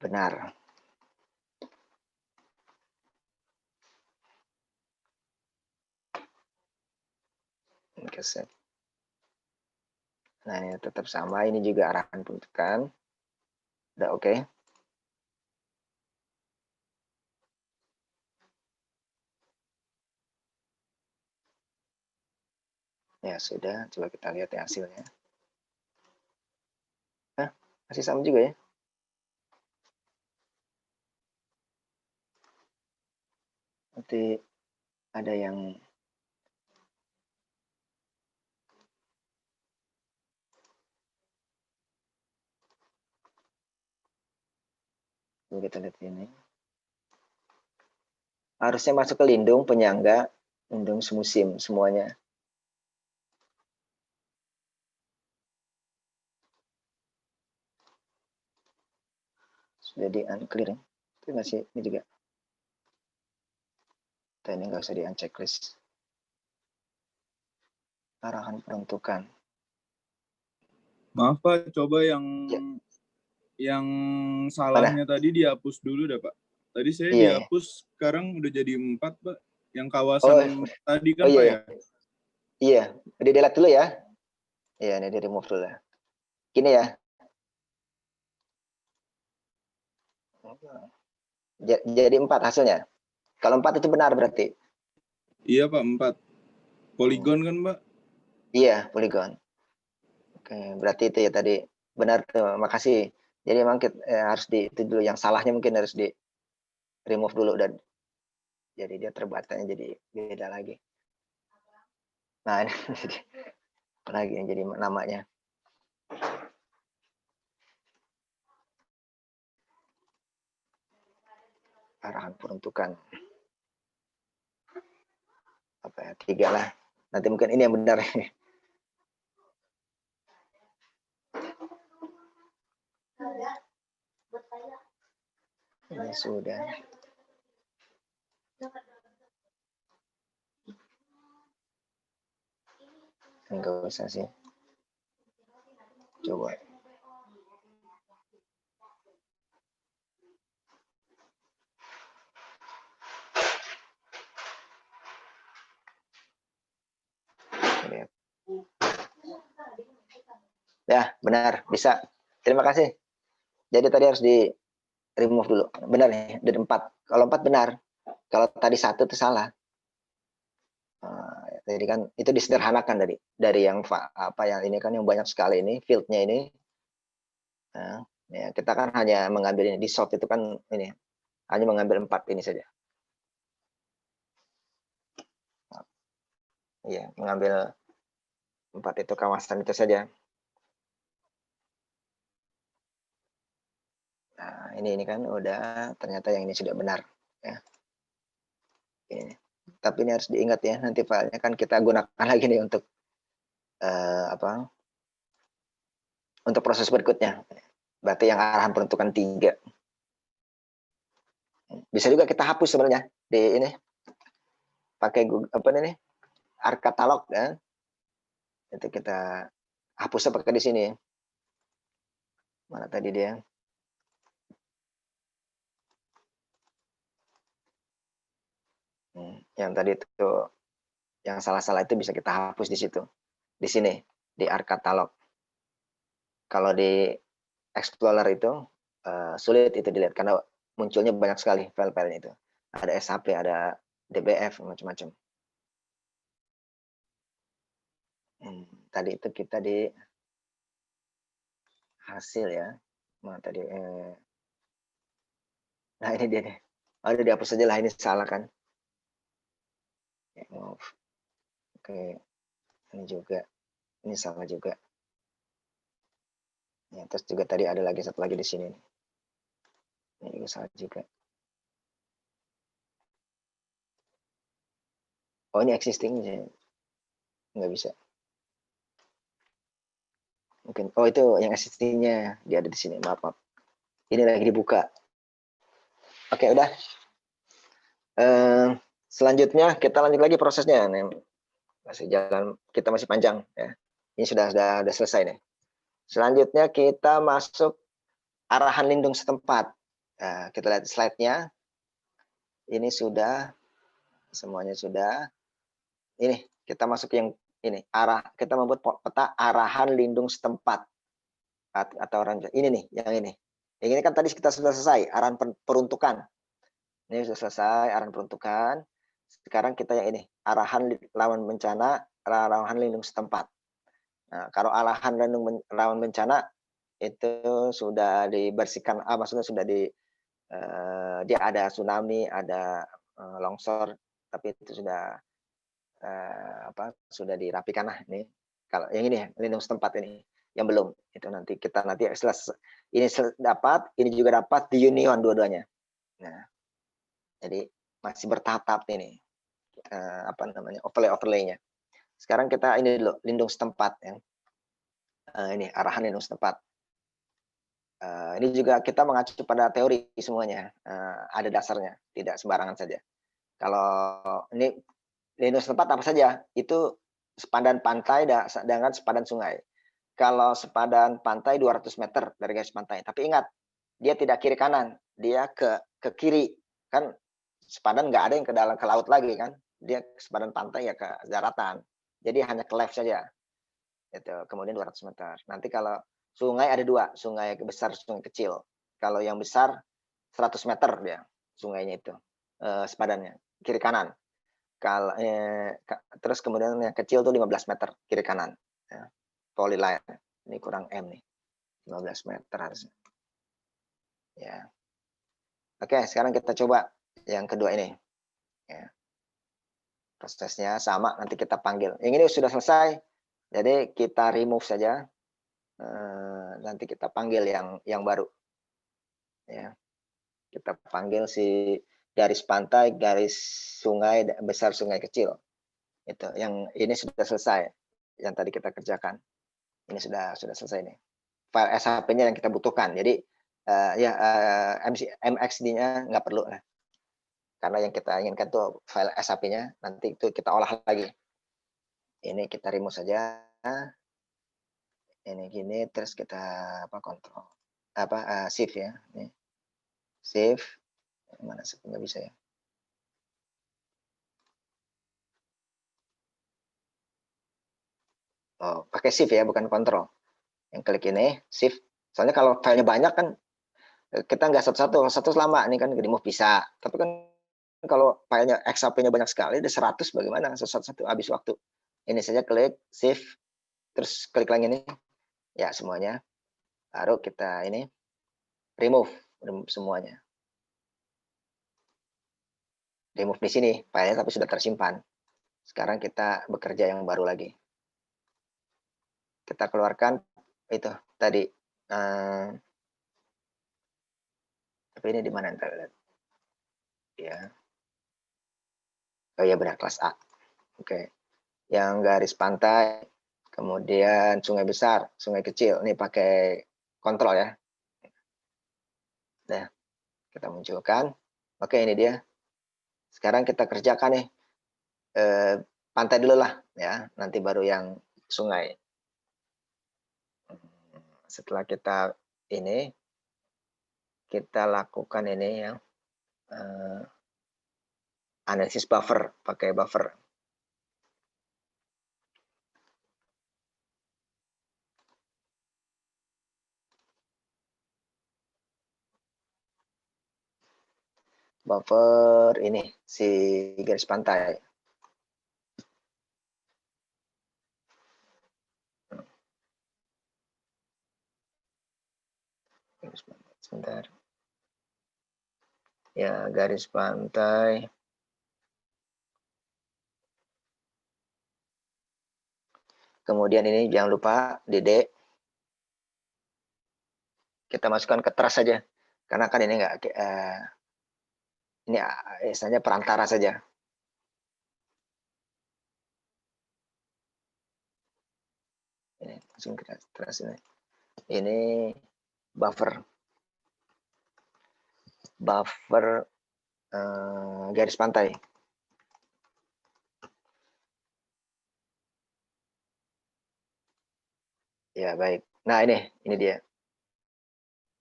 benar. Nah ini tetap sama, ini juga arahan peruntukan. Udah oke. Ya sudah, coba kita lihat ya hasilnya. Nah, masih sama juga ya. Nanti ada yang kita lihat ini. Harusnya masuk ke lindung, penyangga, lindung semusim semuanya. Sudah di unclear, itu masih ini juga. Ini nggak usah di unchecklist. Arahan peruntukan. Maaf Pak, coba yang salahnya tadi dihapus dulu dah Pak. Tadi saya dihapus, sekarang udah jadi 4 Pak. Yang kawasan tadi kan Pak ya? Iya, di delete dulu ya. Iya, ini di remove dulu ya. Gini ya. Jadi 4 hasilnya. Kalau 4 itu benar berarti. Iya Pak, 4. Poligon kan Pak? Iya, poligon. Oke, berarti itu ya tadi. Benar tuh, makasih. Jadi memang kita, harus itu dulu, yang salahnya mungkin harus di remove dulu dan jadi dia terbatanya jadi beda lagi. Nah, ini Lagi yang jadi namanya. Arahan peruntukan. Apa ya? 3 lah. Nanti mungkin ini yang benar. Ini sudah. Enggak usah sih. Coba. Lihat. Ya, benar. Bisa. Terima kasih. Jadi tadi harus di remove dulu. Benar nih, dari 4. Kalau 4 benar. Kalau tadi 1 itu salah. Jadi kan itu disederhanakan dari yang apa yang ini kan yang banyak sekali ini fieldnya ini. Nah, ya, kita kan hanya mengambil ini di soft itu kan ini hanya mengambil 4 ini saja. Iya, mengambil 4 itu kawasan itu saja. Nah, ini kan udah ternyata yang ini sudah benar ya. Ini. Tapi ini harus diingat ya, nanti filenya kan kita gunakan lagi nih untuk apa? Untuk proses berikutnya. Berarti yang arahan peruntukan 3. Bisa juga kita hapus sebenarnya di ini. Pakai Google, apa ini? Arkatalog ya. Itu kita hapusnya pakai di sini. Mana tadi dia? Yang tadi itu yang salah-salah itu bisa kita hapus di situ. Di sini, di Arkatalog. Kalau di Explorer itu sulit itu dilihat karena munculnya banyak sekali file-file itu. Ada SHP, ada DBF, macam-macam. Tadi itu kita di hasil ya. Nah, tadi nah ini dia nih. Udah dihapus aja lah, ini salah kan. Oke. Ini juga. Ini salah juga. Ya, terus juga tadi ada lagi satu lagi di sini. Ini juga salah juga. Oh, ini existing nggak bisa. Mungkin oh itu yang existingnya dia ada di sini. Maaf. Ini lagi dibuka. Oke, udah. Selanjutnya kita lanjut lagi prosesnya. Masih jalan, kita masih panjang ya. Ini sudah selesai nih. Selanjutnya kita masuk arahan lindung setempat. Nah, kita lihat slide-nya. Ini sudah semuanya sudah. Ini kita masuk yang ini kita membuat peta arahan lindung setempat atau ini nih yang ini. Yang ini kan tadi kita sudah selesai arahan peruntukan. Ini sudah selesai arahan peruntukan. Sekarang kita yang ini arahan lawan bencana, arahan lindung setempat. Nah, kalau arahan lawan bencana itu sudah dibersihkan, maksudnya sudah dia ada tsunami, ada longsor, tapi itu sudah sudah dirapikan lah ini. Kalau yang ini lindung setempat ini yang belum itu nanti kita ini dapat, ini juga dapat di union dua-duanya. Nah, jadi masih bertahap ini apa namanya overlay-nya. Sekarang kita ini dulu lindung setempat ya. Ini arahan lindung setempat. Ini juga kita mengacu pada teori semuanya, ada dasarnya, tidak sembarangan saja. Kalau ini lindung setempat apa saja? Itu sepadan pantai dengan sepadan sungai. Kalau sepadan pantai 200 meter dari garis pantai. Tapi ingat, dia tidak kiri kanan, dia ke kiri. Kan sepadan nggak ada yang ke laut lagi kan. Dia sepadan pantai ya ke daratan. Jadi hanya ke left saja. Itu kemudian 200 meter. Nanti kalau sungai ada 2, sungai besar, sungai kecil. Kalau yang besar 100 meter dia sungainya itu sepadannya kiri kanan. Kalau terus kemudian yang kecil tuh 15 meter kiri kanan. Ya. Polyline. Ini kurang M nih. 15 meter harusnya. Ya. Oke, sekarang kita coba yang kedua ini. Ya. Prosesnya sama, nanti kita panggil. Yang ini sudah selesai. Jadi kita remove saja. Nanti kita panggil yang baru. Ya. Kita panggil si garis pantai, garis sungai besar, sungai kecil. Itu yang ini sudah selesai. Yang tadi kita kerjakan. Ini sudah selesai nih. File SHP-nya yang kita butuhkan. Jadi MXD-nya nggak perlu lah. Karena yang kita inginkan tuh file SHP-nya, nanti itu kita olah lagi. Ini kita remove saja. Ini gini, terus kita kontrol. Save ya. Ini. Save. Mana sih nggak bisa ya. Oh, pakai shift ya, bukan kontrol. Yang klik ini, shift. Soalnya kalau filenya banyak kan, kita nggak satu lama. Ini kan remove bisa. Tapi kan kalau filenya XHP-nya banyak sekali, ada 100 bagaimana? Satu habis waktu. Ini saja klik, shift. Terus klik lagi ini. Ya, semuanya. Baru kita ini, remove semuanya. Remove di sini, filenya tapi sudah tersimpan. Sekarang kita bekerja yang baru lagi. Kita keluarkan itu tadi. Tapi ini di mana ntar lihat. Ya. Oh iya benar, kelas A. Oke. Yang garis pantai, kemudian sungai besar, sungai kecil. Ini pakai kontrol ya. Nah, kita munculkan. Oke, ini dia. Sekarang kita kerjakan nih. Pantai dulu lah ya, nanti baru yang sungai. Setelah kita ini, kita lakukan ini ya, analisis buffer, pakai buffer. Buffer ini, si garis pantai. Sebentar. Ya, garis pantai. Kemudian ini jangan lupa DD. Kita masukkan ke trace saja. Karena kan ini enggak ini istilahnya perantara saja. Ini langsung ke trace ini. Ini buffer. Buffer garis pantai. Ya, baik. Nah, ini dia.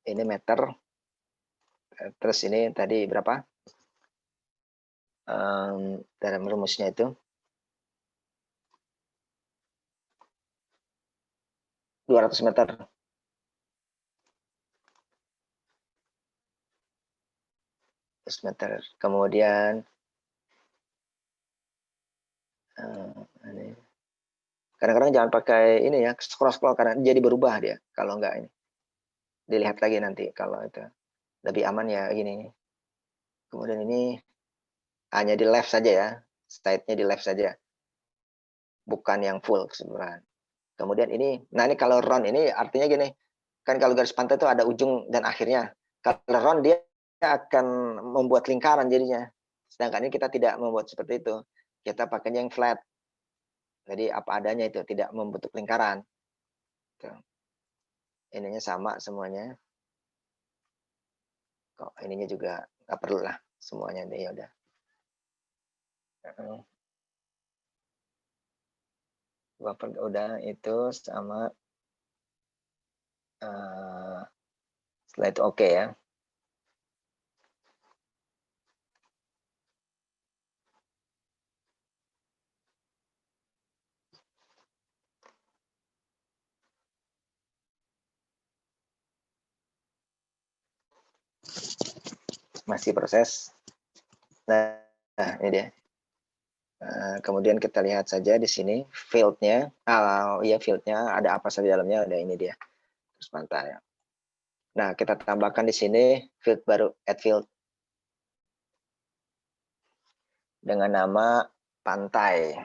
Ini meter. Terus ini tadi berapa? Dalam rumusnya itu 200 meter. Meter. Kemudian kadang-kadang jangan pakai ini ya, scroll karena jadi berubah dia kalau enggak ini. Dilihat lagi nanti kalau itu. Lebih aman ya gini. Kemudian ini hanya di left saja ya, side-nya di left saja. Bukan yang full keseluruhan. Kemudian ini, nah ini kalau round ini artinya gini, kan kalau garis pantai itu ada ujung dan akhirnya. Kalau round dia akan membuat lingkaran jadinya. Sedangkan ini kita tidak membuat seperti itu. Kita pakainya yang flat. Jadi apa adanya itu, tidak membentuk lingkaran. Tuh. Ininya sama semuanya. Kok ininya juga nggak perlu lah semuanya deh, ya udah. Buffer udah itu sama. Setelah itu oke ya. Masih proses. Nah ini dia. Kemudian kita lihat saja di sini field-nya. Iya field-nya ada apa saja dalamnya, ada ini dia. Terus pantai. Nah, kita tambahkan di sini field baru, add field. Dengan nama pantai.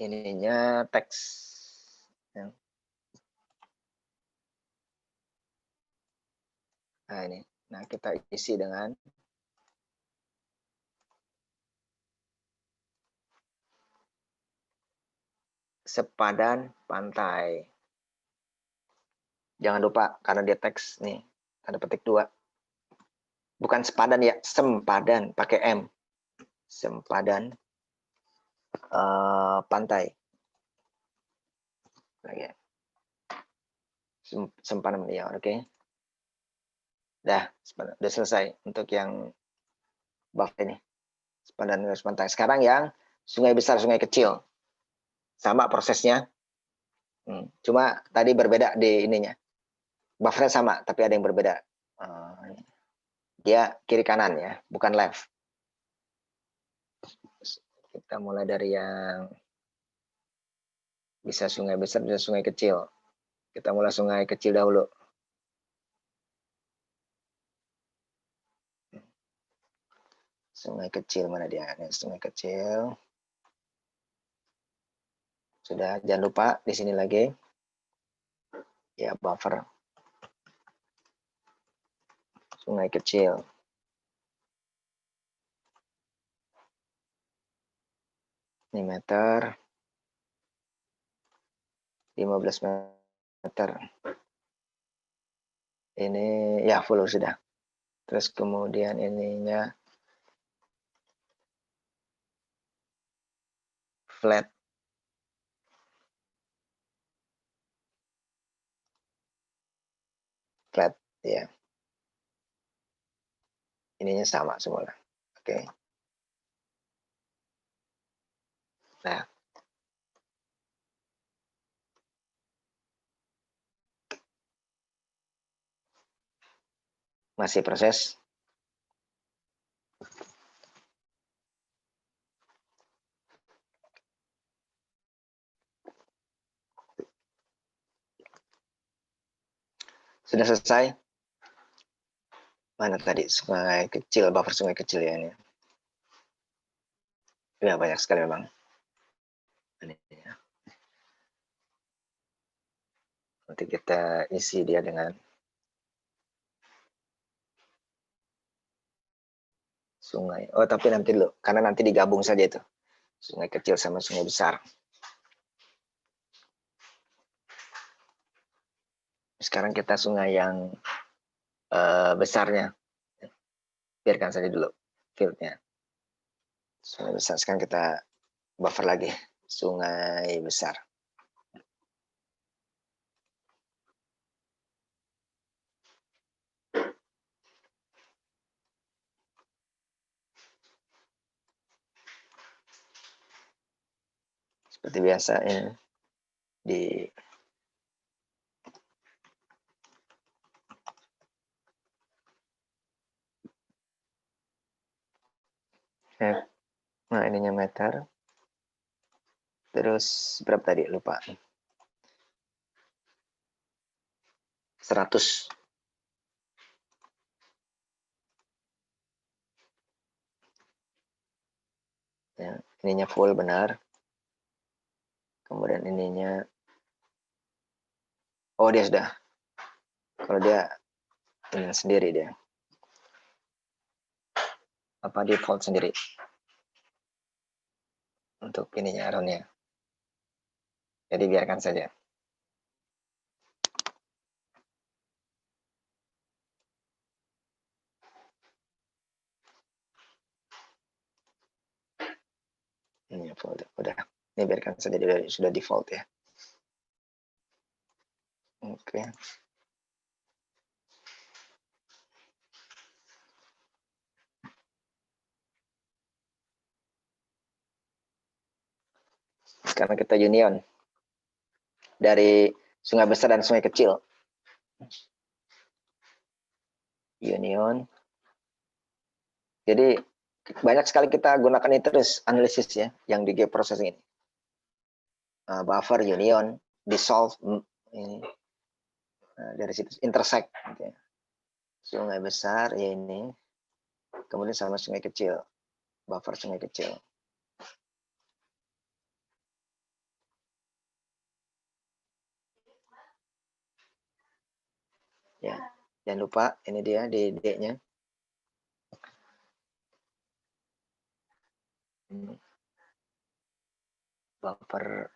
ininya teks. Ya. Nah ini, nah kita isi dengan sepadan pantai. Jangan lupa karena dia teks nih, tanda petik 2. Bukan sepadan ya, sempadan pakai M. Sempadan pantai. Lagi. Sempadan ya, oke. Dah selesai untuk yang buff ini. Sepadan garis pantai. Sekarang yang sungai besar, sungai kecil. Sama prosesnya. Cuma tadi berbeda di ininya. Buffernya sama, tapi ada yang berbeda. Dia kiri kanan ya, bukan left. Kita mulai dari yang bisa sungai besar, bisa sungai kecil. Kita mulai sungai kecil dahulu. Sungai kecil mana dia? Ini sungai kecil. Sudah, jangan lupa di sini lagi. Ya, buffer. Sungai kecil. Ini meter. 15 meter. Ini ya full sudah. Terus kemudian ininya flat. Flat ya. Ininya sama semua. Oke. Nah. Masih proses. Sudah selesai? Mana tadi sungai kecil, buffer sungai kecil ya ini. Ya banyak sekali memang. Ini ya. Nanti kita isi dia dengan sungai. Oh tapi nanti dulu, karena nanti digabung saja itu. Sungai kecil sama sungai besar. Sekarang kita sungai yang besarnya. Biarkan saja dulu fieldnya. Sungai besar, sekarang kita buffer lagi. Sungai besar. Seperti biasa ini di nah ininya meter. Terus berapa tadi? Lupa. 100. Ya, ininya full benar. Kemudian ininya, oh dia sudah. Kalau dia ini sendiri dia. Apa default sendiri untuk ininya arrownya. Jadi biarkan saja. Ini udah. Ini biarkan saja, dia sudah default ya. Oke. Sekarang kita union dari sungai besar dan sungai kecil. Union. Jadi banyak sekali kita gunakan itu terus analisis ya, yang di gap processing ini. Buffer, union, dissolve, ini. Nah, dari situ intersect. Gitu ya. Sungai besar ya ini. Kemudian sama sungai kecil. Buffer sungai kecil. Ya, jangan lupa ini dia di D-nya. Buffer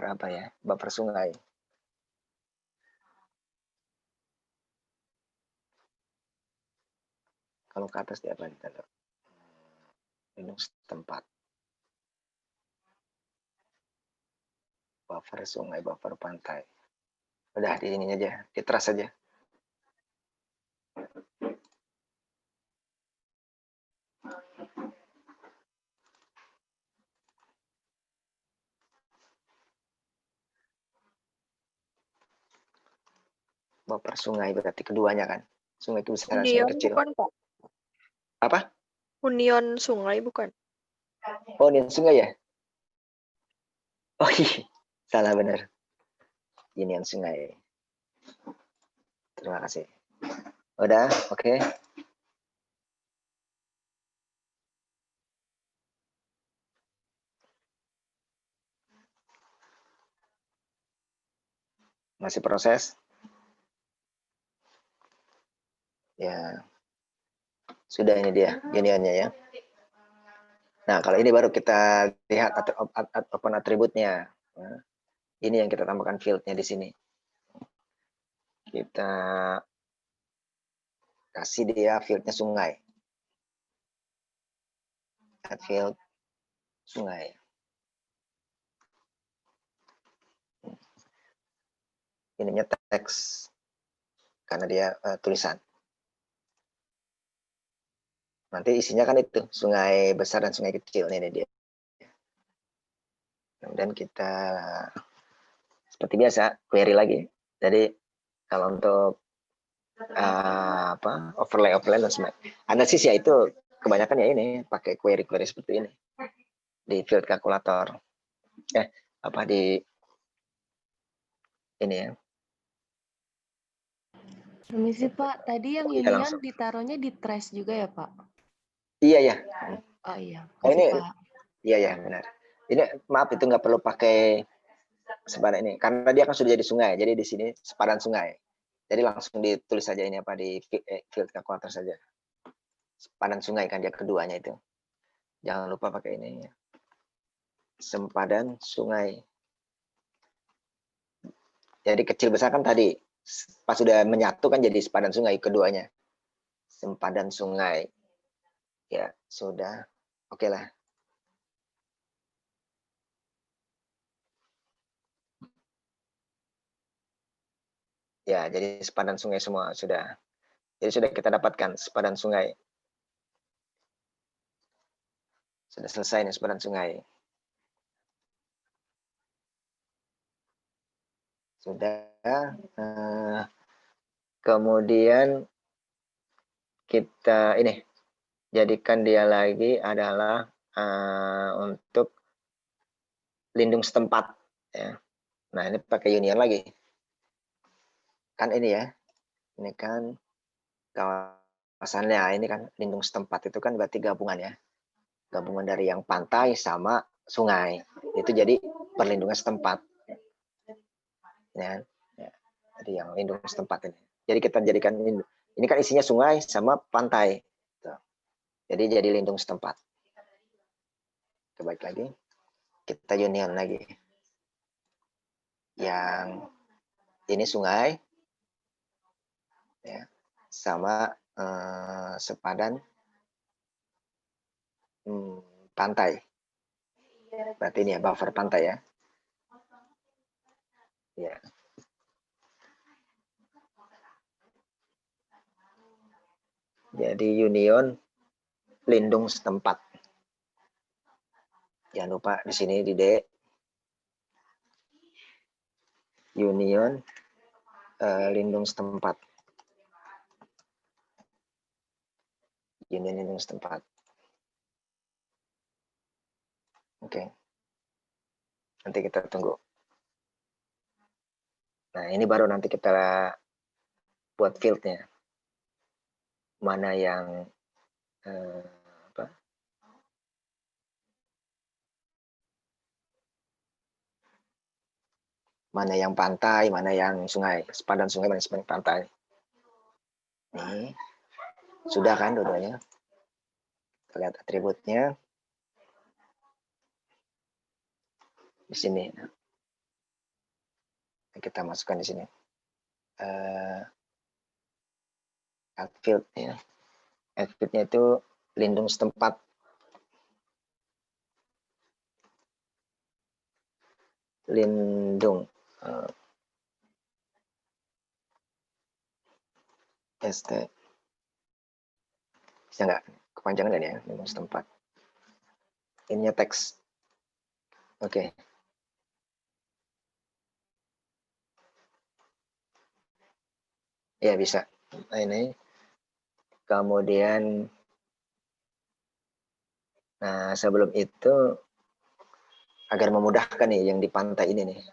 apa ya? Buffer sungai. Kalau ke atas di apa kita lihat? Lindung setempat. Buffer sungai, buffer pantai. Udah di sini aja, di trust aja. Buffer sungai berarti keduanya kan. Sungai itu besar dan sungai Union kecil. bukan, Pak? Apa? Union sungai bukan? Oh, ini sungai ya? Oh iya, salah benar. Ini yang sungai. Terima kasih. Udah, oke. Masih proses. Ya, sudah ini dia unionnya ya. Nah, kalau ini baru kita lihat open atributnya. Nah, ini yang kita tambahkan fieldnya di sini. Kita kasih dia fieldnya sungai. Add field sungai. Ininya teks karena dia tulisan. Nanti isinya kan itu sungai besar dan sungai kecil ini dia. Kemudian kita seperti biasa query lagi. Jadi kalau untuk overlay dan sebagainya. Analisis ya itu kebanyakan ya ini pakai query seperti ini di field kalkulator. Di ini ya. Permisi Pak, tadi yang Iya, union langsung. ditaruhnya di trash juga ya Pak? Iya ya. Oh iya, Oh, ini Pak. iya ya benar. Ini maaf itu nggak perlu pakai sepadan ini karena dia kan sudah jadi sungai. Jadi di sini sepadan sungai. Jadi langsung ditulis saja ini apa di field kalkulator saja. Sepadan sungai kan dia keduanya itu. Jangan lupa pakai ini ya. Sempadan sungai. Jadi kecil besar kan tadi pas sudah menyatu kan jadi sepadan sungai keduanya. Sempadan sungai. Ya, sudah. Oke lah. Ya, jadi sepadan sungai semua sudah. Jadi sudah kita dapatkan sepadan sungai. Sudah selesai nih sepadan sungai. Sudah. Kemudian kita ini jadikan dia lagi adalah untuk lindung setempat. Ya. Nah ini pakai union lagi. Kan ini ya. Ini kan kawasannya. Ini kan lindung setempat itu kan berarti gabungan ya. Gabungan dari yang pantai sama sungai. Itu jadi perlindungan setempat. Ya. Jadi yang lindung setempat ini. Jadi kita jadikan ini kan isinya sungai sama pantai. Jadi jadi lindung setempat. Kebalik lagi. Kita union lagi. Yang ini sungai. Ya, sama sepadan pantai. Berarti ini ya buffer pantai ya. Ya. Jadi union lindung setempat. Jangan lupa di sini di D. Union lindung setempat. Union lindung setempat. Oke. Nanti kita tunggu. Nah, ini baru nanti kita buat fieldnya. Mana yang mana yang pantai, mana yang sungai, sepadan sungai, mana sepadan pantai. Nih, sudah kan dua-duanya? Kita lihat atributnya di sini. Kita masukkan di sini. Field ya. Fieldnya itu lindung setempat. Lindung. ST. Bisa nggak? Kepanjangan nggak ya? Lindung setempat. Ininya teks. Oke. Ya bisa. Nah, ini. Kemudian, nah sebelum itu, agar memudahkan nih yang di pantai ini nih.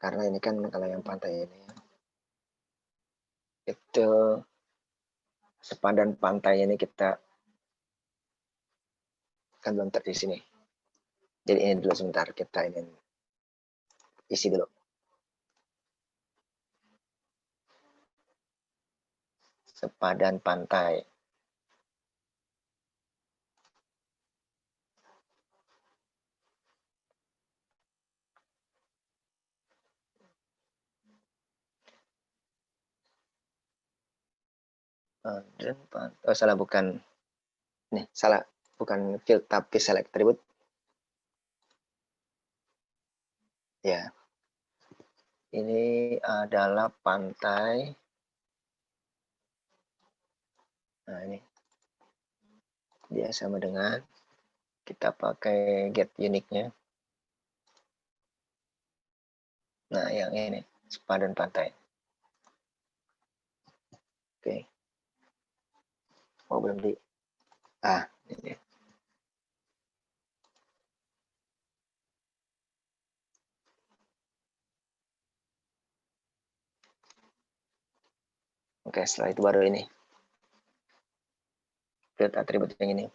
Karena ini kan kalau yang pantai ini, itu sepadan pantai ini kita kan belum di sini. Jadi ini dulu sebentar, kita ini isi dulu. Sepadan pantai. Oh salah, bukan. Nih, salah. Bukan field, tapi select attribute. Ya. Ini adalah pantai. Nah, ini. Dia sama dengan, kita pakai get unique-nya. Nah, yang ini. Sepadan pantai. Oke. Oh, belum di. Ini. Oke, setelah itu baru ini. Field atribut yang ini.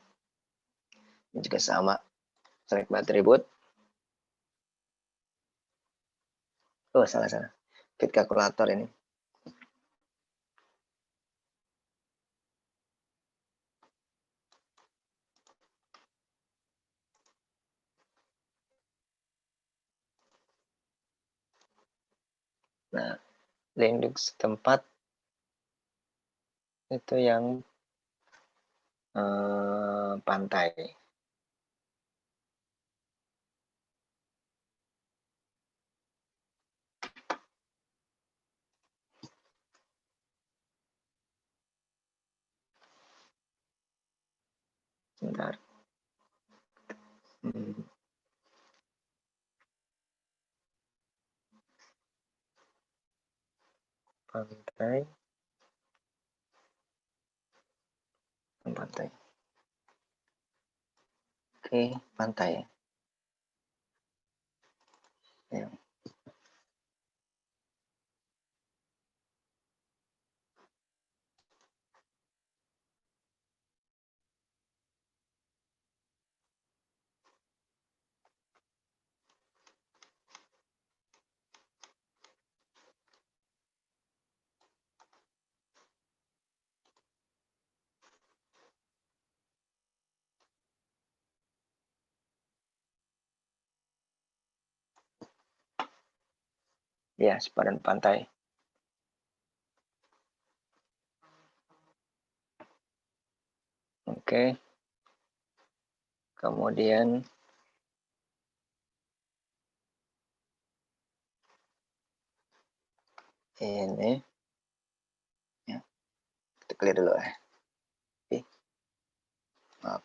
Ini juga sama. Select atribut. Oh, salah. Fit kalkulator ini. Nah, lindung setempat itu yang pantai. Sebentar. Pantai. Oke, pantai. Ya. Ya, sepadan pantai. Oke. Kemudian ini ya, kita clear dulu ya. Maaf.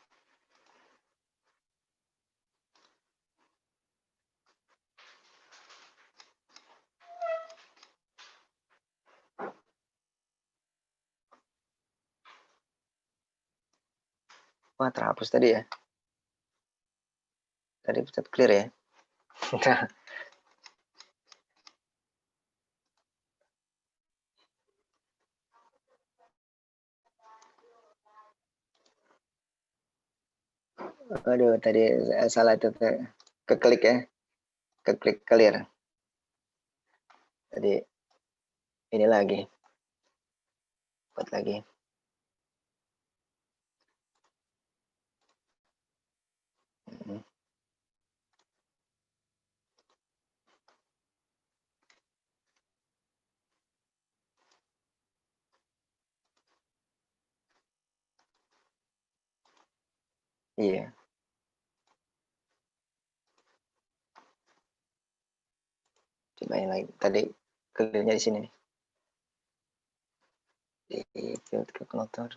Wah, terhapus tadi ya. Tadi bisa clear ya. Aduh, tadi salah itu keklik ya. Keklik clear. Jadi ini lagi, buat lagi. Hmm. Iya. Cobain lagi. Tadi clear-nya di sini nih. Di field calculator.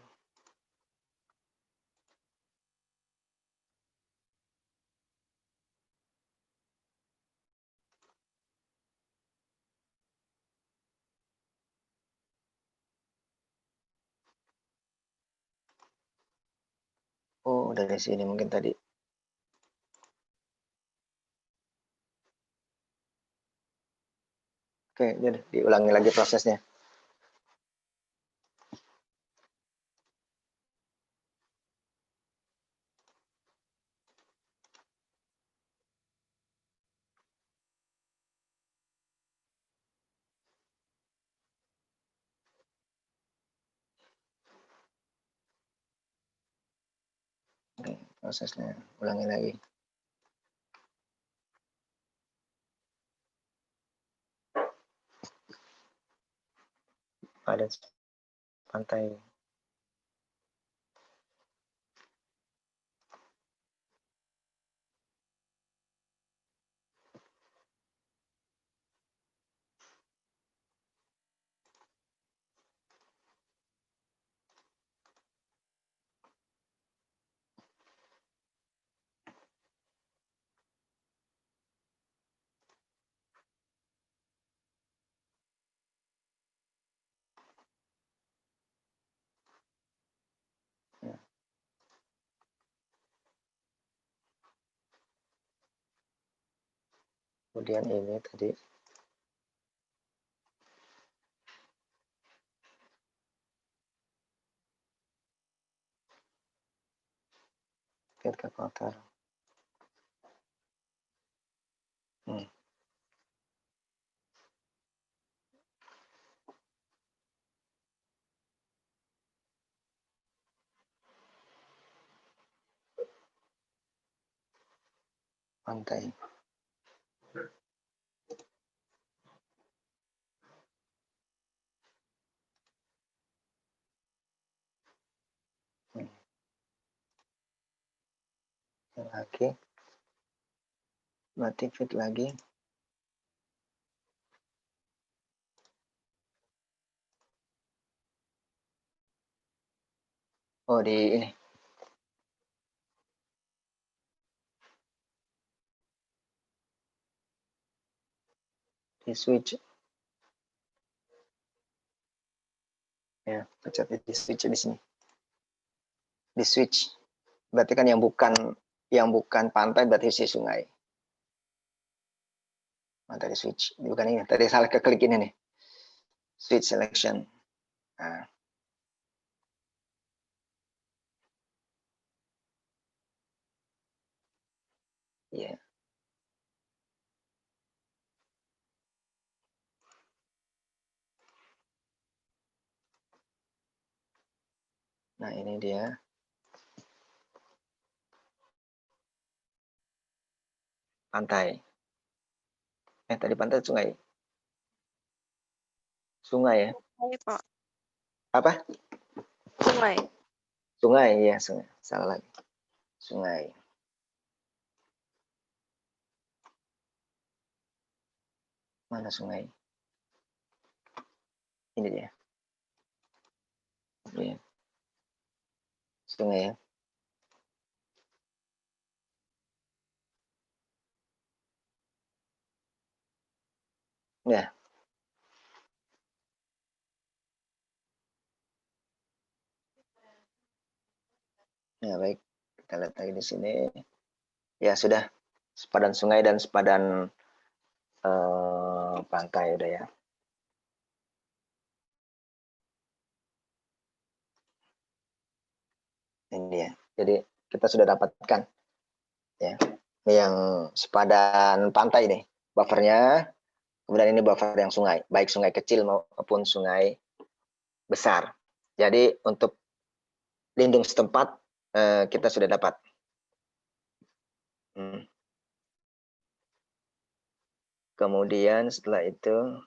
Oh, dari sini mungkin tadi. Oke, jadi diulangi lagi prosesnya. Oke, prosesnya ulangi lagi. Ada pantai. Ya. Kemudian ini tadi. Field calculator. Pantai. Lagi. Berarti fit lagi. Oh, di ini. Di switch. Ya, pencet di switch di sini. Di switch. Berarti kan yang bukan pantai berarti si sungai. Nah, tadi switch. Bukan ini. Tadi salah keklik ini nih. Switch selection. Nah. Iya. Nah, ini dia. Pantai. Tadi pantai sungai. Sungai ya. Sungai, Pak. Apa? Sungai. Sungai, ya sungai. Salah lagi. Sungai. Mana sungai? Ini dia. Ya. Sungai ya. Ya. Ya, baik. Kita lihat lagi di sini. Ya, sudah. Sepadan sungai dan sepadan pantai udah ya. Ini dia. Jadi kita sudah dapatkan ya. Ini yang sepadan pantai nih. Buffernya. Kemudian ini buffer yang sungai, baik sungai kecil maupun sungai besar. Jadi untuk lindung setempat kita sudah dapat. Kemudian setelah itu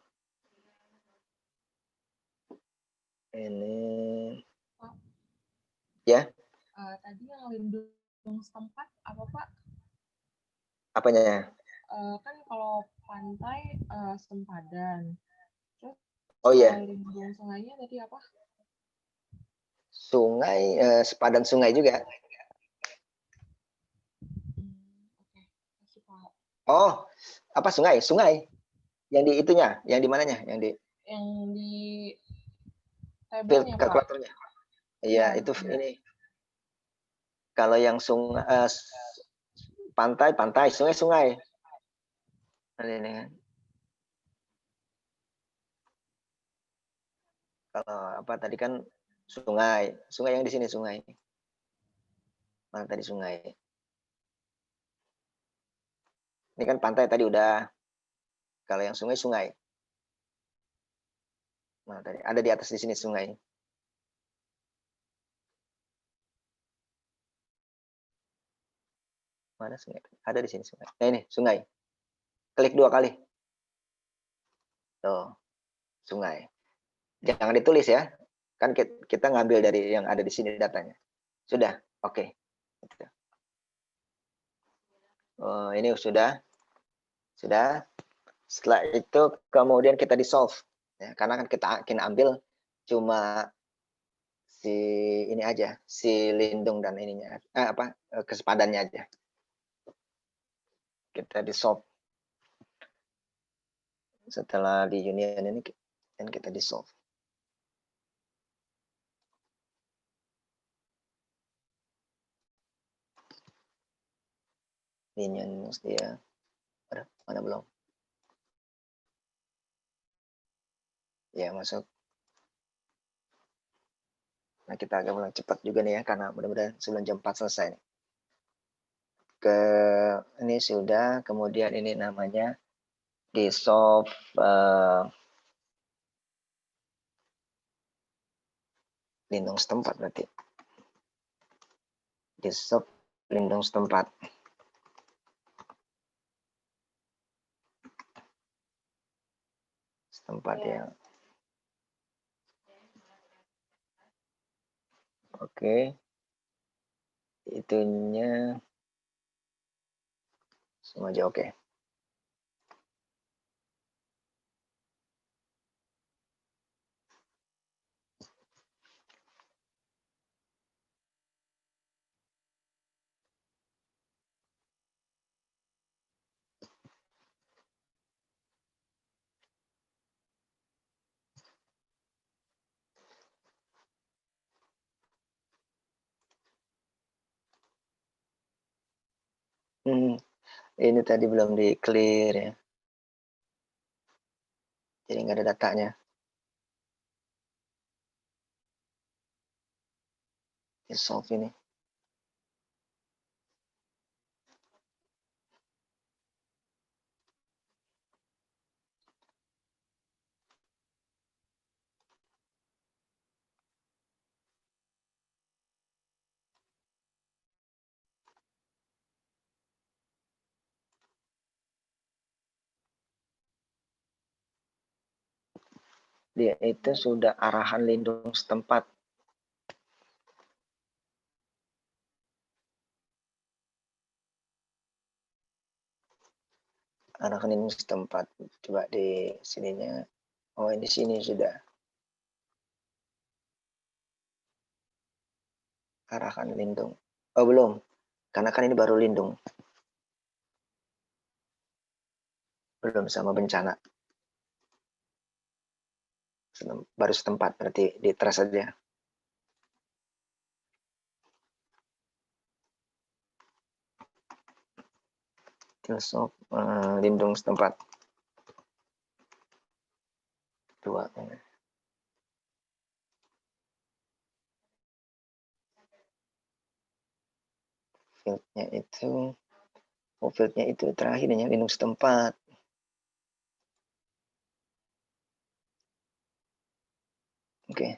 ini ya. Tadi yang lindung setempat apa Pak? Apanya? Kan kalau pantai sempadan. Terus Oh iya. lindung sungainya tadi apa? Sungai, sepadan sungai juga. Oh, apa sungai? Sungai. Yang di itunya, yang di mananya? Yang di tabelnya, kalkulatornya. Iya, itu ini. Kalau yang sungai, pantai, sungai. Ini kan. Kalau apa tadi kan sungai yang di sini sungai. Mana tadi sungai? Ini kan pantai tadi udah. Kalau yang sungai. Mana tadi? Ada di atas di sini sungai. Mana sungai? Ada di sini sungai. Nah ini sungai. Klik 2 kali. Tuh, sungai. Jangan ditulis ya. Kan kita ngambil dari yang ada di sini datanya. Sudah, oke. Oh, ini sudah. Setelah itu kemudian kita di solve. Ya, karena kan kita akan ambil cuma si ini aja, si lindung dan ininya, kesepadannya aja. Kita di solve. Setelah di union ini dan kita di solve. Union dia ada mana belum? Ya masuk. Nah kita agak mulai cepat juga nih ya karena mudah-mudahan sebelum jam 4 selesai. Ini sudah, kemudian ini namanya di solve lindung setempat berarti. Di solve lindung setempat. Ya. Oke. Itunya semua aja oke. Ini tadi belum di clear ya. Jadi nggak ada datanya. Di solve ini. Dia itu sudah arahan lindung setempat. Arahan lindung setempat. Coba di sininya. Oh, di sini sudah. Arahan lindung. Oh, belum. Karena kan ini baru lindung. Belum sama bencana. Baru setempat, berarti di trace aja. Solve lindung setempat. 2. Fieldnya itu, fieldnya itu terakhirnya lindung setempat. Oke.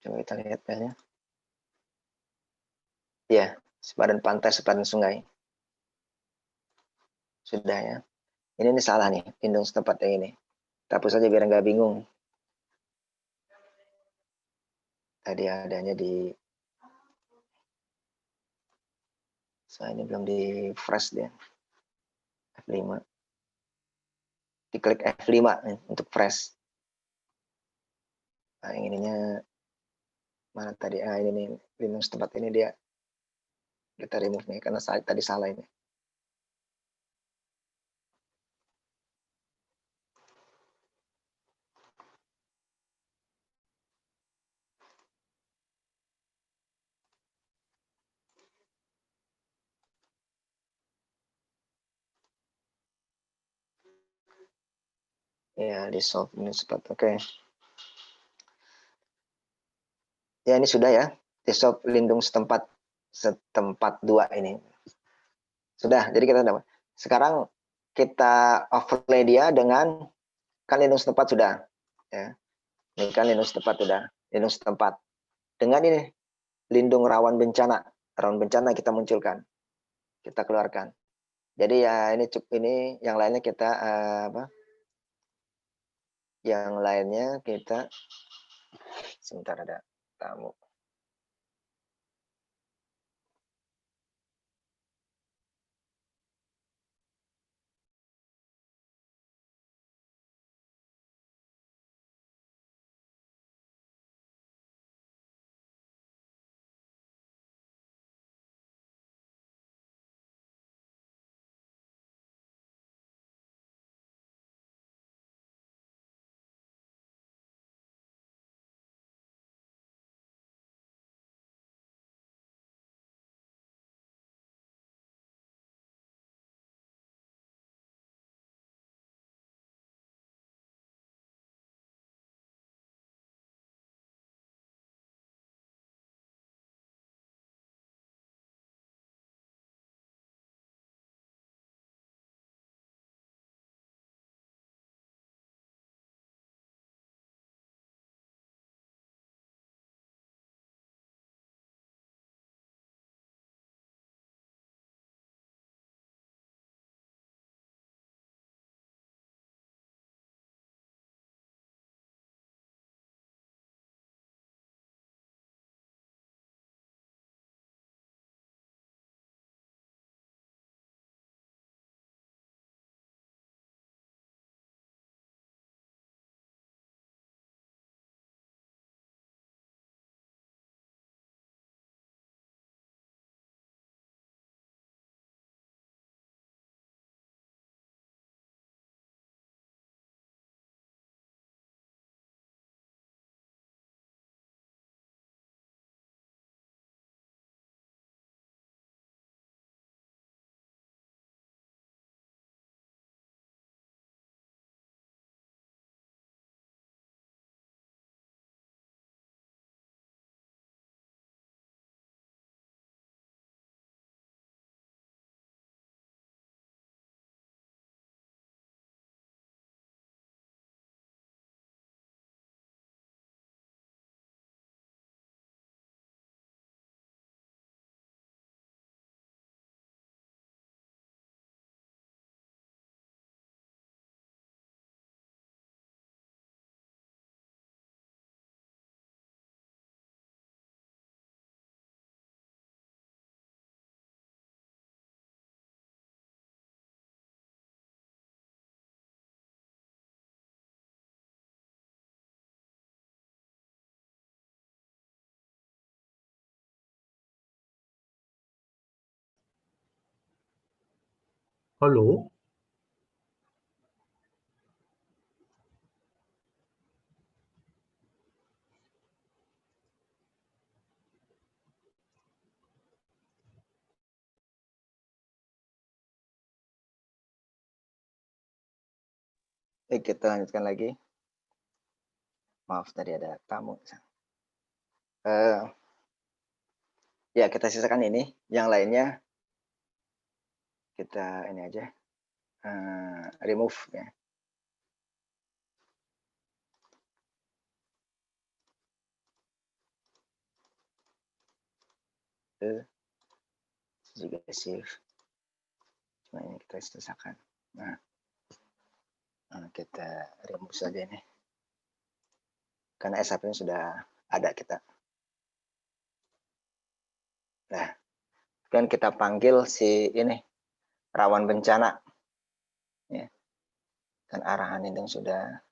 Coba kita lihat filenya. Ya, sepadan pantai, sepadan sungai. Sudah ya. Ini salah nih, lindung setempat yang ini. Kita hapus saja biar nggak bingung. Tadi adanya di... So, ini belum di fresh dia. F5. Diklik F5 nih, untuk fresh. Nah, yang ininya mana tadi? Ah, ini nih, lindung setempat ini dia. Kita remove nih, karena tadi salah ini. Ya, di solve ini cepat. Oke. Ya, ini sudah ya. Di solve lindung setempat 2 ini. Sudah, jadi kita dapat. Sekarang kita overlay dia dengan kan lindung setempat sudah. Ya. Ini kan lindung setempat sudah. Lindung setempat. Dengan ini lindung rawan bencana. Rawan bencana kita munculkan. Kita keluarkan. Jadi ya ini yang lainnya kita apa? Yang lainnya kita sebentar ada tamu. Halo? Kita lanjutkan lagi. Maaf tadi ada tamu. Ya kita sisakan ini. Yang lainnya kita ini aja. Remove ya. Juga save. Cuma ini kita sisakan. Nah, kita remove saja ini. Karena SAP-nya sudah ada kita. Nah, kan kita panggil si ini rawan bencana. Ya. Kan arahan itu sudah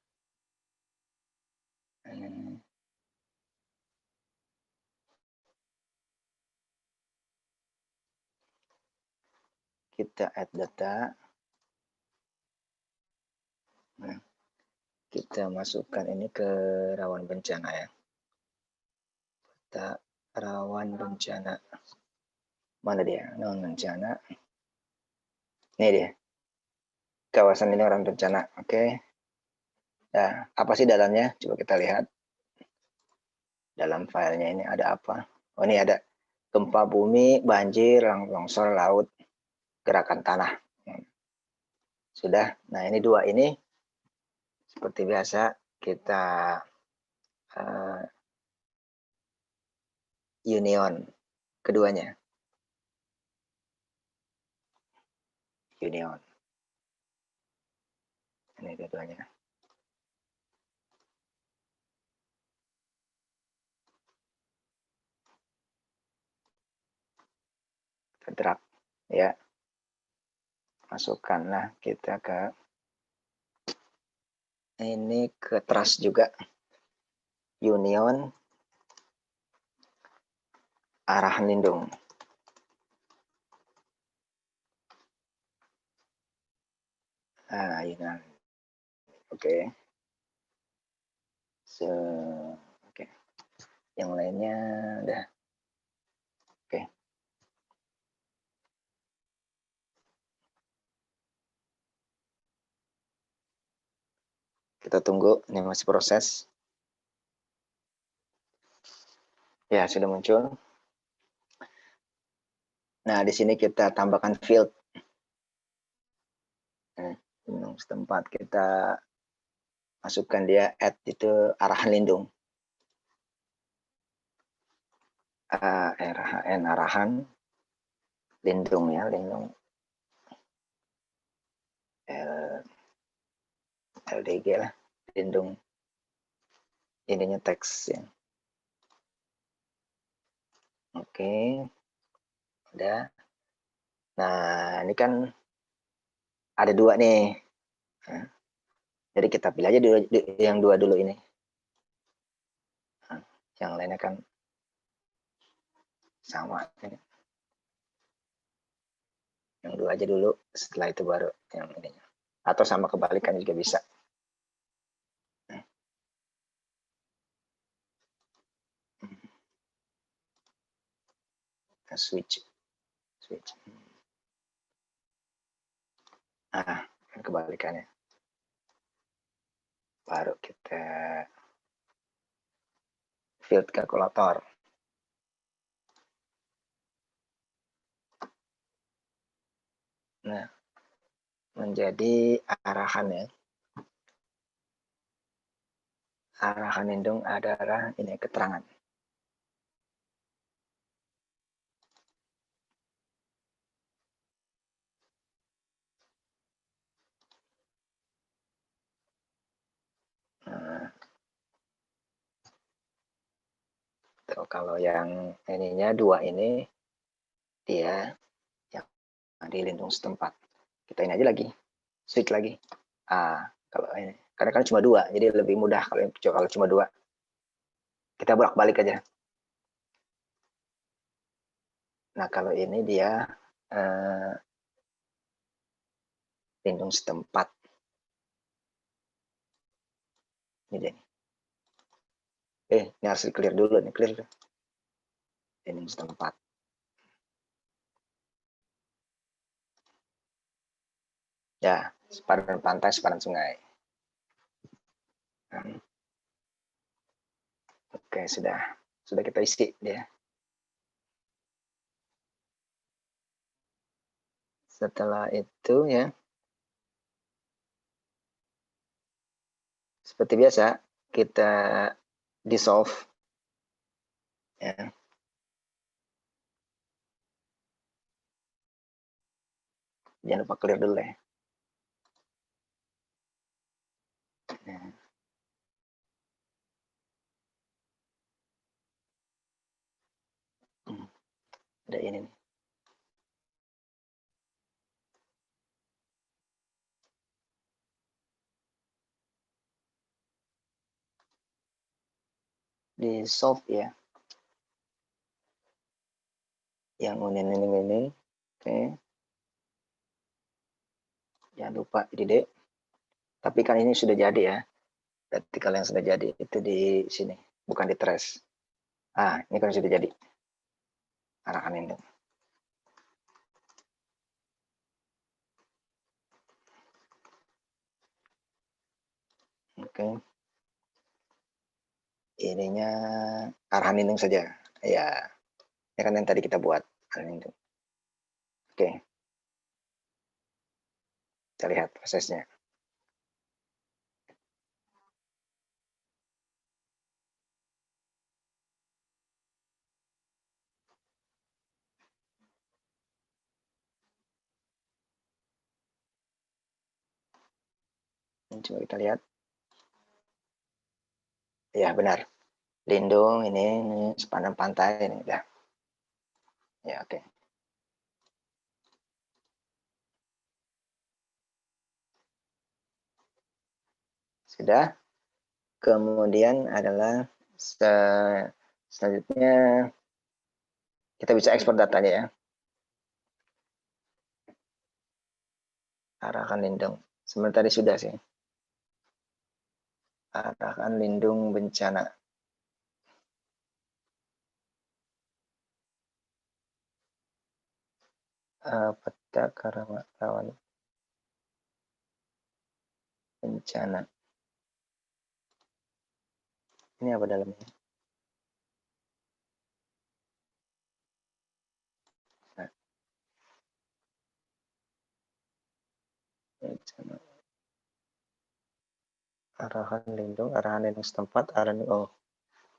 kita add data. Nah, kita masukkan ini ke rawan bencana ya. Kita rawan bencana. Mana dia? Rawan bencana. Ini dia. Kawasan ini rawan bencana. Oke. Nah, apa sih dalamnya? Coba kita lihat. Dalam filenya ini ada apa? Oh, ini ada gempa bumi, banjir, longsor laut, gerakan tanah. Sudah. Nah, ini dua ini seperti biasa kita union keduanya. Union. Ini keduanya. Kita drag ya. Masukkanlah kita ke ini ke trust juga. Union arahan lindung. Nah, ini. Oke. Oke. Yang lainnya udah. Oke. Kita tunggu, ini masih proses. Ya, sudah muncul. Nah, di sini kita tambahkan field. Setempat kita masukkan dia add itu arahan lindung. RHN arahan lindung ya, lindung. LDG lah, lindung. Ininya teks ya. Oke. Udah. Nah, ini kan ada dua nih. Nah, jadi kita pilih aja dulu, yang dua dulu ini. Nah, yang lainnya kan sama. Yang dua aja dulu, setelah itu baru yang ini. Atau sama kebalikan juga bisa. Switch. Nah, kebalikannya. Baru kita field kalkulator. Nah, menjadi arahannya. Arahan lindung adalah ini keterangan. Nah, kalau yang ininya dua ini dia yang di lindung setempat. Kita ini aja lagi, switch lagi. Kalau ini karena kan cuma dua, jadi lebih mudah kalau cuma dua. Kita bolak-balik aja. Nah, kalau ini dia lindung setempat. Ini deh. Ini harus clear dulu nih, clear. Lindung setempat. Ya, sepadan pantai, sepadan sungai. Oke, sudah kita isi dia. Setelah itu ya, seperti biasa kita dissolve ya. Jangan lupa clear dulu ya. Nah. Ada ini nih. Dissolve ya. Yang ini. Oke. Jangan lupa ide. Tapi kan ini sudah jadi ya. Berarti kalau yang sudah jadi itu di sini, bukan di trace. Ini kan sudah jadi. Arahan ini. Oke. Ininya arahan lindung saja. Ya. Ini kan yang tadi kita buat. Arahan lindung. Oke. Kita lihat prosesnya. Coba kita lihat. Ya, benar. Lindung ini sepanjang pantai ini udah. Ya, oke. Sudah. Kemudian adalah selanjutnya kita bisa ekspor datanya ya. Arahkan lindung. Sebenarnya tadi sudah sih. Arahkan lindung bencana. Peta rawan bencana. Ini apa dalamnya? Nah. Bencana. Arahan lindung setempat,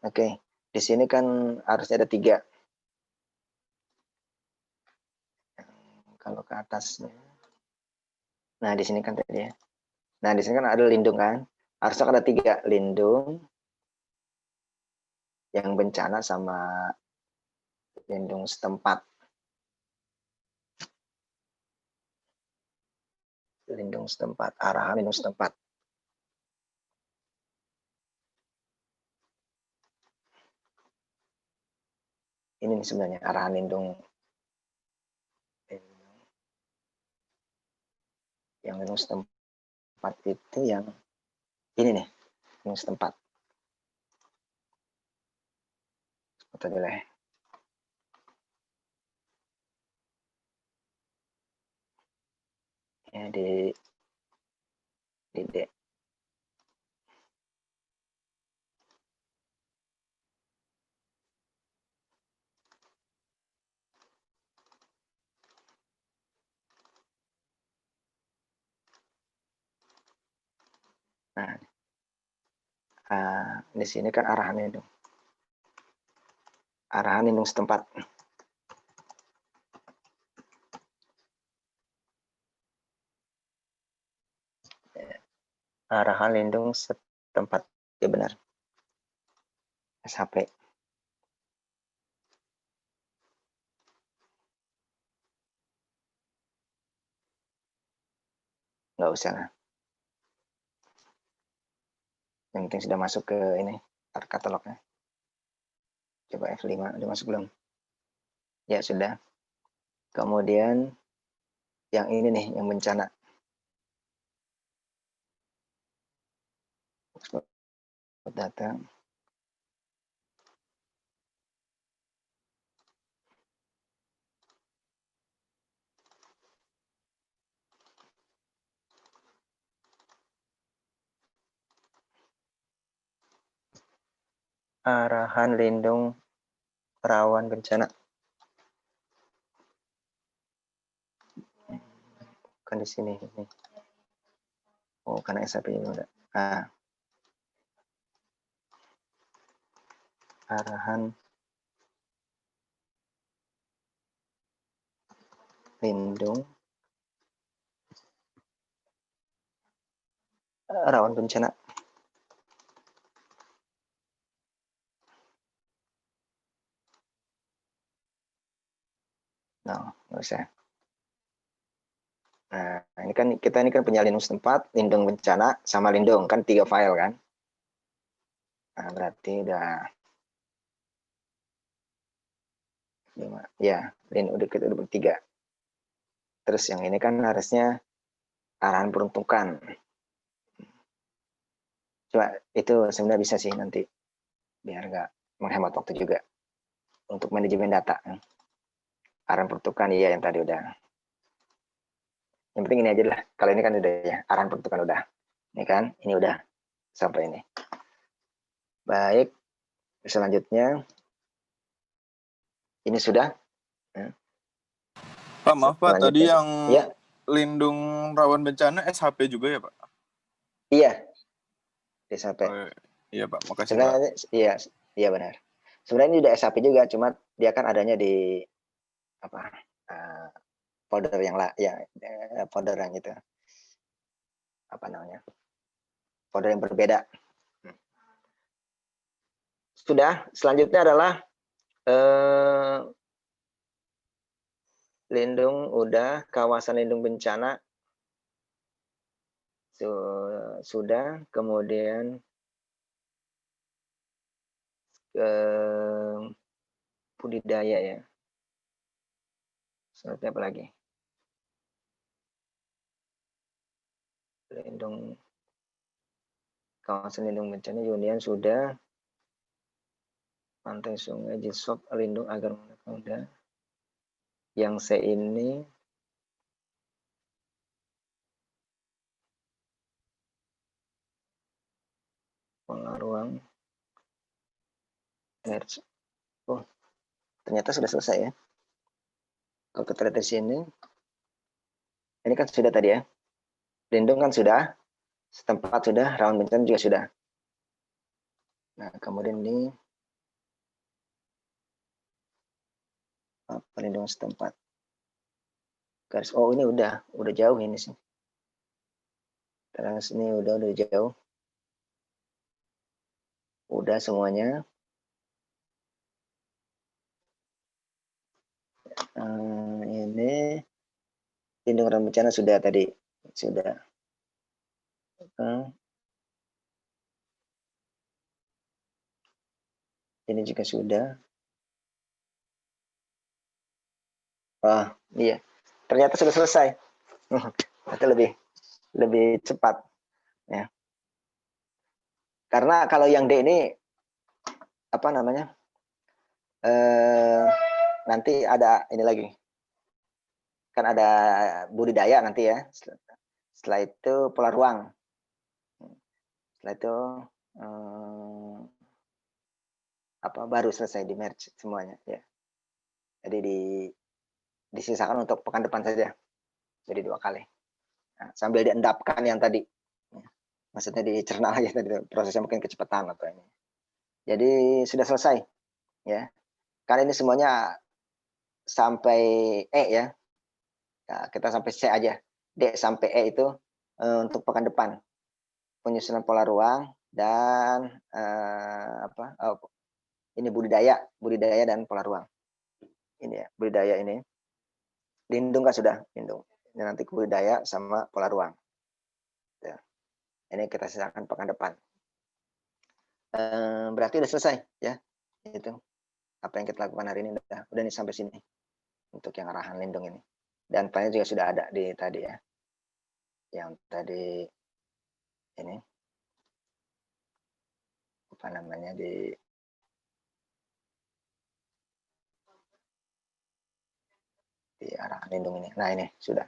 Oke. Di sini kan harusnya ada 3. Kalau ke atasnya. Nah, di sini kan tadi ya. Nah, di sini kan ada lindung kan. Harusnya kan ada 3 lindung, yang bencana sama lindung setempat. Lindung setempat, arahan lindung setempat. Ini nih sebenarnya arahan lindung yang lindung setempat itu yang ini nih, lindung setempat. Foto dulu ya. Ya, di D. Nah, di sini kan arahan lindung. Arahan lindung setempat. Arahan lindung setempat. Ya benar. SHP. Nggak usah lah. Yang penting sudah masuk ke ini katalognya. Coba F5, udah masuk belum? Ya sudah. Kemudian yang ini nih, yang bencana. Data. arahan lindung rawan bencana. Kan di sini ini. Oh, karena SAP ini udah. Nah. Arahan lindung rawan bencana. Nah, nggak usah. Nah, ini kan kita ini kan punya lindung setempat, lindung bencana, sama lindung kan 3 file kan. Nah, berarti udah 5. Ya, lindung udah kita udah 3. Terus yang ini kan harusnya arahan peruntukan. Coba itu sebenarnya bisa sih nanti biar nggak menghemat waktu juga untuk manajemen data. Arahan peruntukan iya yang tadi udah. Yang penting ini aja lah. Kalau ini kan udah ya, arahan peruntukan udah. Ini kan, ini udah sampai ini. Baik, selanjutnya ini sudah. Pak, maaf Pak, tadi yang ya. Lindung rawan bencana SHP juga ya Pak? Iya, SHP. Oh, iya Pak, makasih sebenarnya, Pak. Iya benar. Sebenarnya ini udah SHP juga, cuma dia kan adanya di apa folder yang folder yang itu apa namanya, folder yang berbeda. Sudah, selanjutnya adalah lindung udah, kawasan lindung bencana sudah, kemudian budidaya ya. Selanjutnya apa lagi? Lindung kawasan lindung bencana Unian sudah, pantai sungai Jisop lindung agar udah. Yang C ini Polaruang. Oh, ternyata sudah selesai ya. Kalau kita lihat di sini, ini kan sudah tadi ya. Lindung kan sudah, setempat sudah, rawan bencana juga sudah. Nah, kemudian ini perlindungan setempat. Garis, oh ini udah jauh ini sih. Terus ini udah jauh. Udah semuanya. Ini lindung rawan bencana sudah tadi. Sudah. Ini juga sudah. Wah, iya. Ternyata sudah selesai. Itu lebih cepat ya. Karena kalau yang D ini apa namanya? Nanti ada ini lagi. Kan ada budidaya nanti ya. Setelah itu pola ruang. Setelah itu baru selesai di merge semuanya ya. Jadi disisakan untuk pekan depan saja. Jadi 2 kali. Nah, sambil diendapkan yang tadi. Maksudnya dicerna lagi tadi, prosesnya mungkin kecepatan atau ini. Jadi sudah selesai ya. Karena ini semuanya sampai E ya. Nah, kita sampai C aja. D sampai E itu untuk pekan depan. Penyusunan pola ruang dan ini budidaya dan pola ruang. Ini ya, budidaya ini. Lindung kan sudah, lindung. Ini nanti budidaya sama pola ruang. Ya. Ini kita sisakan pekan depan. Berarti udah selesai ya. Itu apa yang kita lakukan hari ini udah nih sampai sini untuk yang arahan lindung ini. Dan filenya juga sudah ada di tadi ya. Yang tadi ini apa namanya di arahan lindung ini. Nah, ini sudah.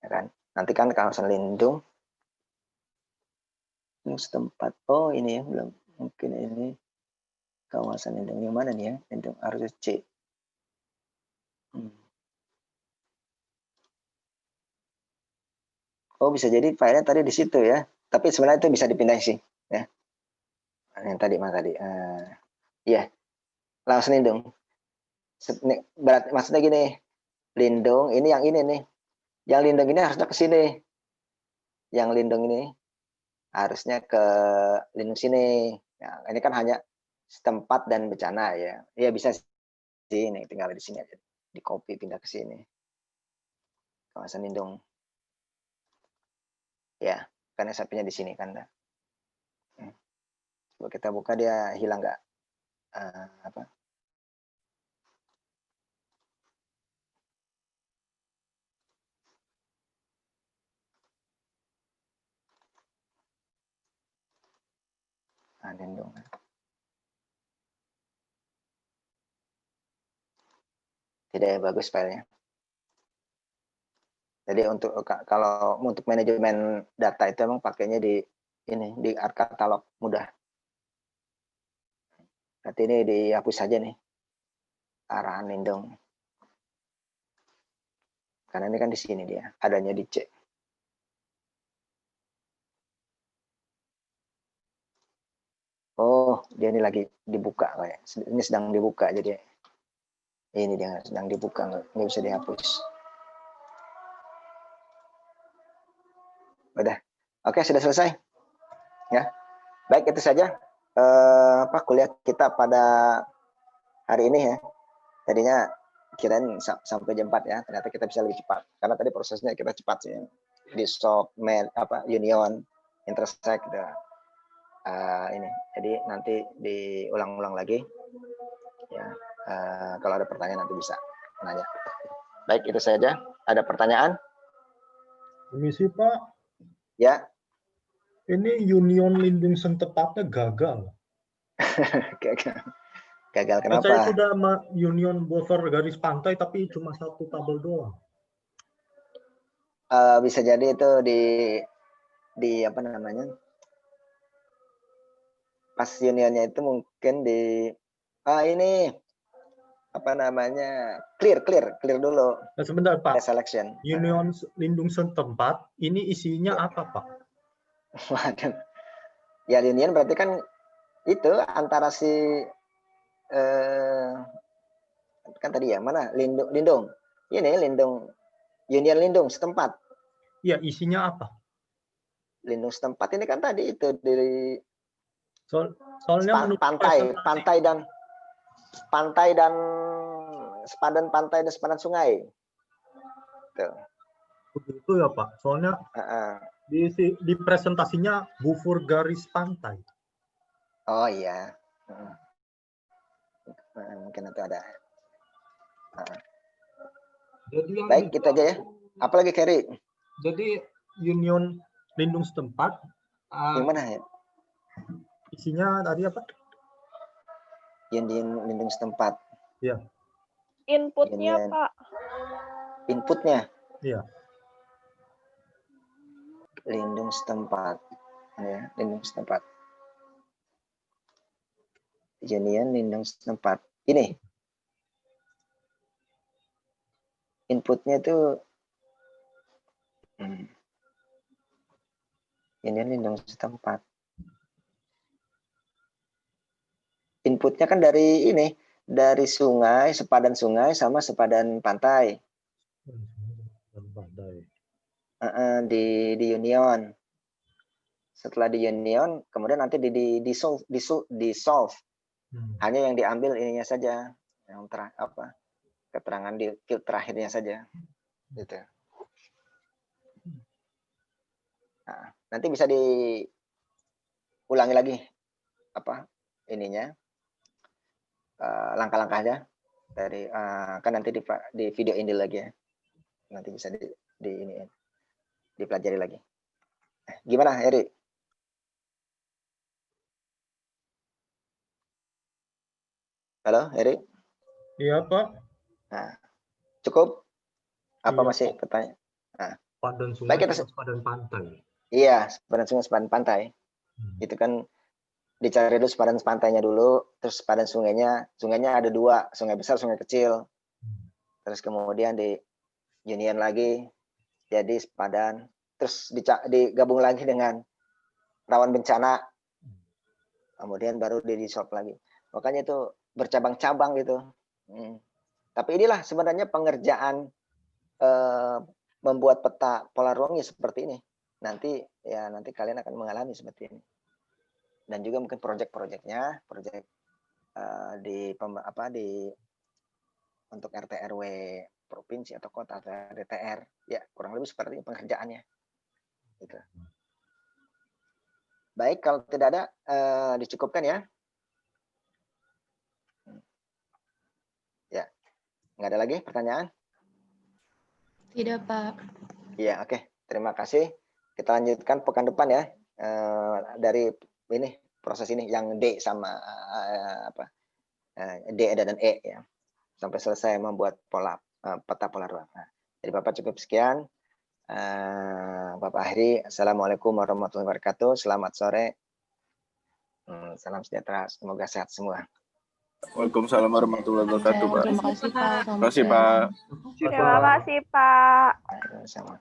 Ya kan? Nanti kan kawasan lindung setempat. Oh, ini ya belum. Mungkin ini Kawasan lindung yang mana nih ya? Lindung harus C. Oh, bisa jadi filenya tadi di situ ya. Tapi sebenarnya itu bisa dipindah sih, ya. Yang tadi iya. Langsung lindung. Berarti maksudnya gini, lindung ini yang ini nih. Yang lindung ini harusnya ke sini. Yang lindung ini harusnya ke lindung sini. Ya, ini kan hanya setempat dan bencana ya. Ya bisa sih, ini tinggal di sini aja. Di copy pindah ke sini. Kawasan lindung. Ya, karena sapinya di sini kan. Coba kita buka dia hilang nggak? Apa? Lindung. Tidak ya, bagus filenya. Jadi kalau untuk manajemen data itu emang pakainya di ini di katalog mudah. Berarti ini dihapus saja nih arahan lindung. Karena ini kan di sini dia, adanya di C. Oh, dia ini lagi dibuka kayak. Ini sedang dibuka jadi ini dia sedang dibuka, nggak bisa dihapus. Udah. Oke, sudah selesai. Ya. Baik, itu saja kuliah kita pada hari ini ya. Tadinya kirain sampai jam 4 ya. Ternyata kita bisa lebih cepat. Karena tadi prosesnya kita cepat sih. Di solve union, intersect gitu. Ini. Jadi nanti diulang-ulang lagi. Ya. Kalau ada pertanyaan nanti bisa nanya. Baik, itu saja. Ada pertanyaan? Permisi Pak. Ya. Ini union lindung setempatnya gagal. Gagal kenapa? Saya sudah union buffer garis pantai tapi cuma satu tabel doang. Bisa jadi itu di apa namanya? Pas unionnya itu mungkin di ini apa namanya? Clear dulu. Nah, sebentar Pak. Selection. Union lindung setempat ini isinya ya. apa Pak? Waduh. Ya union berarti kan itu antara si kan tadi ya mana lindung ini union lindung setempat. Iya, isinya apa? Lindung setempat ini kan tadi itu dari soalnya pantai dan sepadan pantai dan sepadan sungai. Tuh. Begitu ya Pak. Soalnya di presentasinya buffer garis pantai. Oh iya. Mungkin itu ada. Jadi baik, kita aja ya. Apalagi Kerry? Jadi union lindung setempat. Yang mana ya? Isinya tadi apa? Union lindung setempat. Iya. Inputnya Pak. Inputnya? Iya. Lindung setempat. Ya, lindung setempat. Union lindung setempat. Ini. Inputnya itu Union lindung setempat. Inputnya kan dari ini, dari sungai, sepadan sungai sama sepadan pantai. Di union. Setelah di union, kemudian nanti di solve. Hanya yang diambil ininya saja, yang keterangan di field terakhirnya saja, gitu. Nah, nanti bisa diulangi lagi ininya. Langkah-langkahnya dari kan nanti di video ini lagi ya, nanti bisa dipelajari lagi. Gimana Eri? Halo Eri? Iya Pak. Nah, cukup? Apa iya, masih Pak. pertanyaan? Sepadan sungai sama sepadan pantai. Iya, sepadan sungai sepadan pantai. Itu kan dicari dulu sepadan pantainya dulu, terus sepadan sungainya ada 2, sungai besar, sungai kecil. Terus kemudian di union lagi jadi sepadan, terus digabung lagi dengan rawan bencana, kemudian baru di-dissolve lagi. Makanya itu bercabang-cabang gitu. Tapi inilah sebenarnya pengerjaan membuat peta pola ruangnya seperti ini. Nanti kalian akan mengalami seperti ini. Dan juga mungkin proyek-proyeknya, untuk RT RW provinsi atau kota atau DTR, ya kurang lebih seperti ini pengerjaannya. Gitu. Baik, kalau tidak ada dicukupkan ya. Ya, nggak ada lagi pertanyaan? Tidak, Pak. Iya, oke. Terima kasih. Kita lanjutkan pekan depan ya. Dari ini proses ini yang D sama D dan E ya. Sampai selesai membuat peta pola ruang. Nah, jadi Bapak cukup sekian. Bapak akhiri. Assalamualaikum warahmatullahi wabarakatuh. Selamat sore. Salam sejahtera. Semoga sehat semua. Waalaikumsalam warahmatullahi wabarakatuh, Pak. Terima kasih, Pak. Terima kasih, Pak. Terima kasih, Pak. Sama.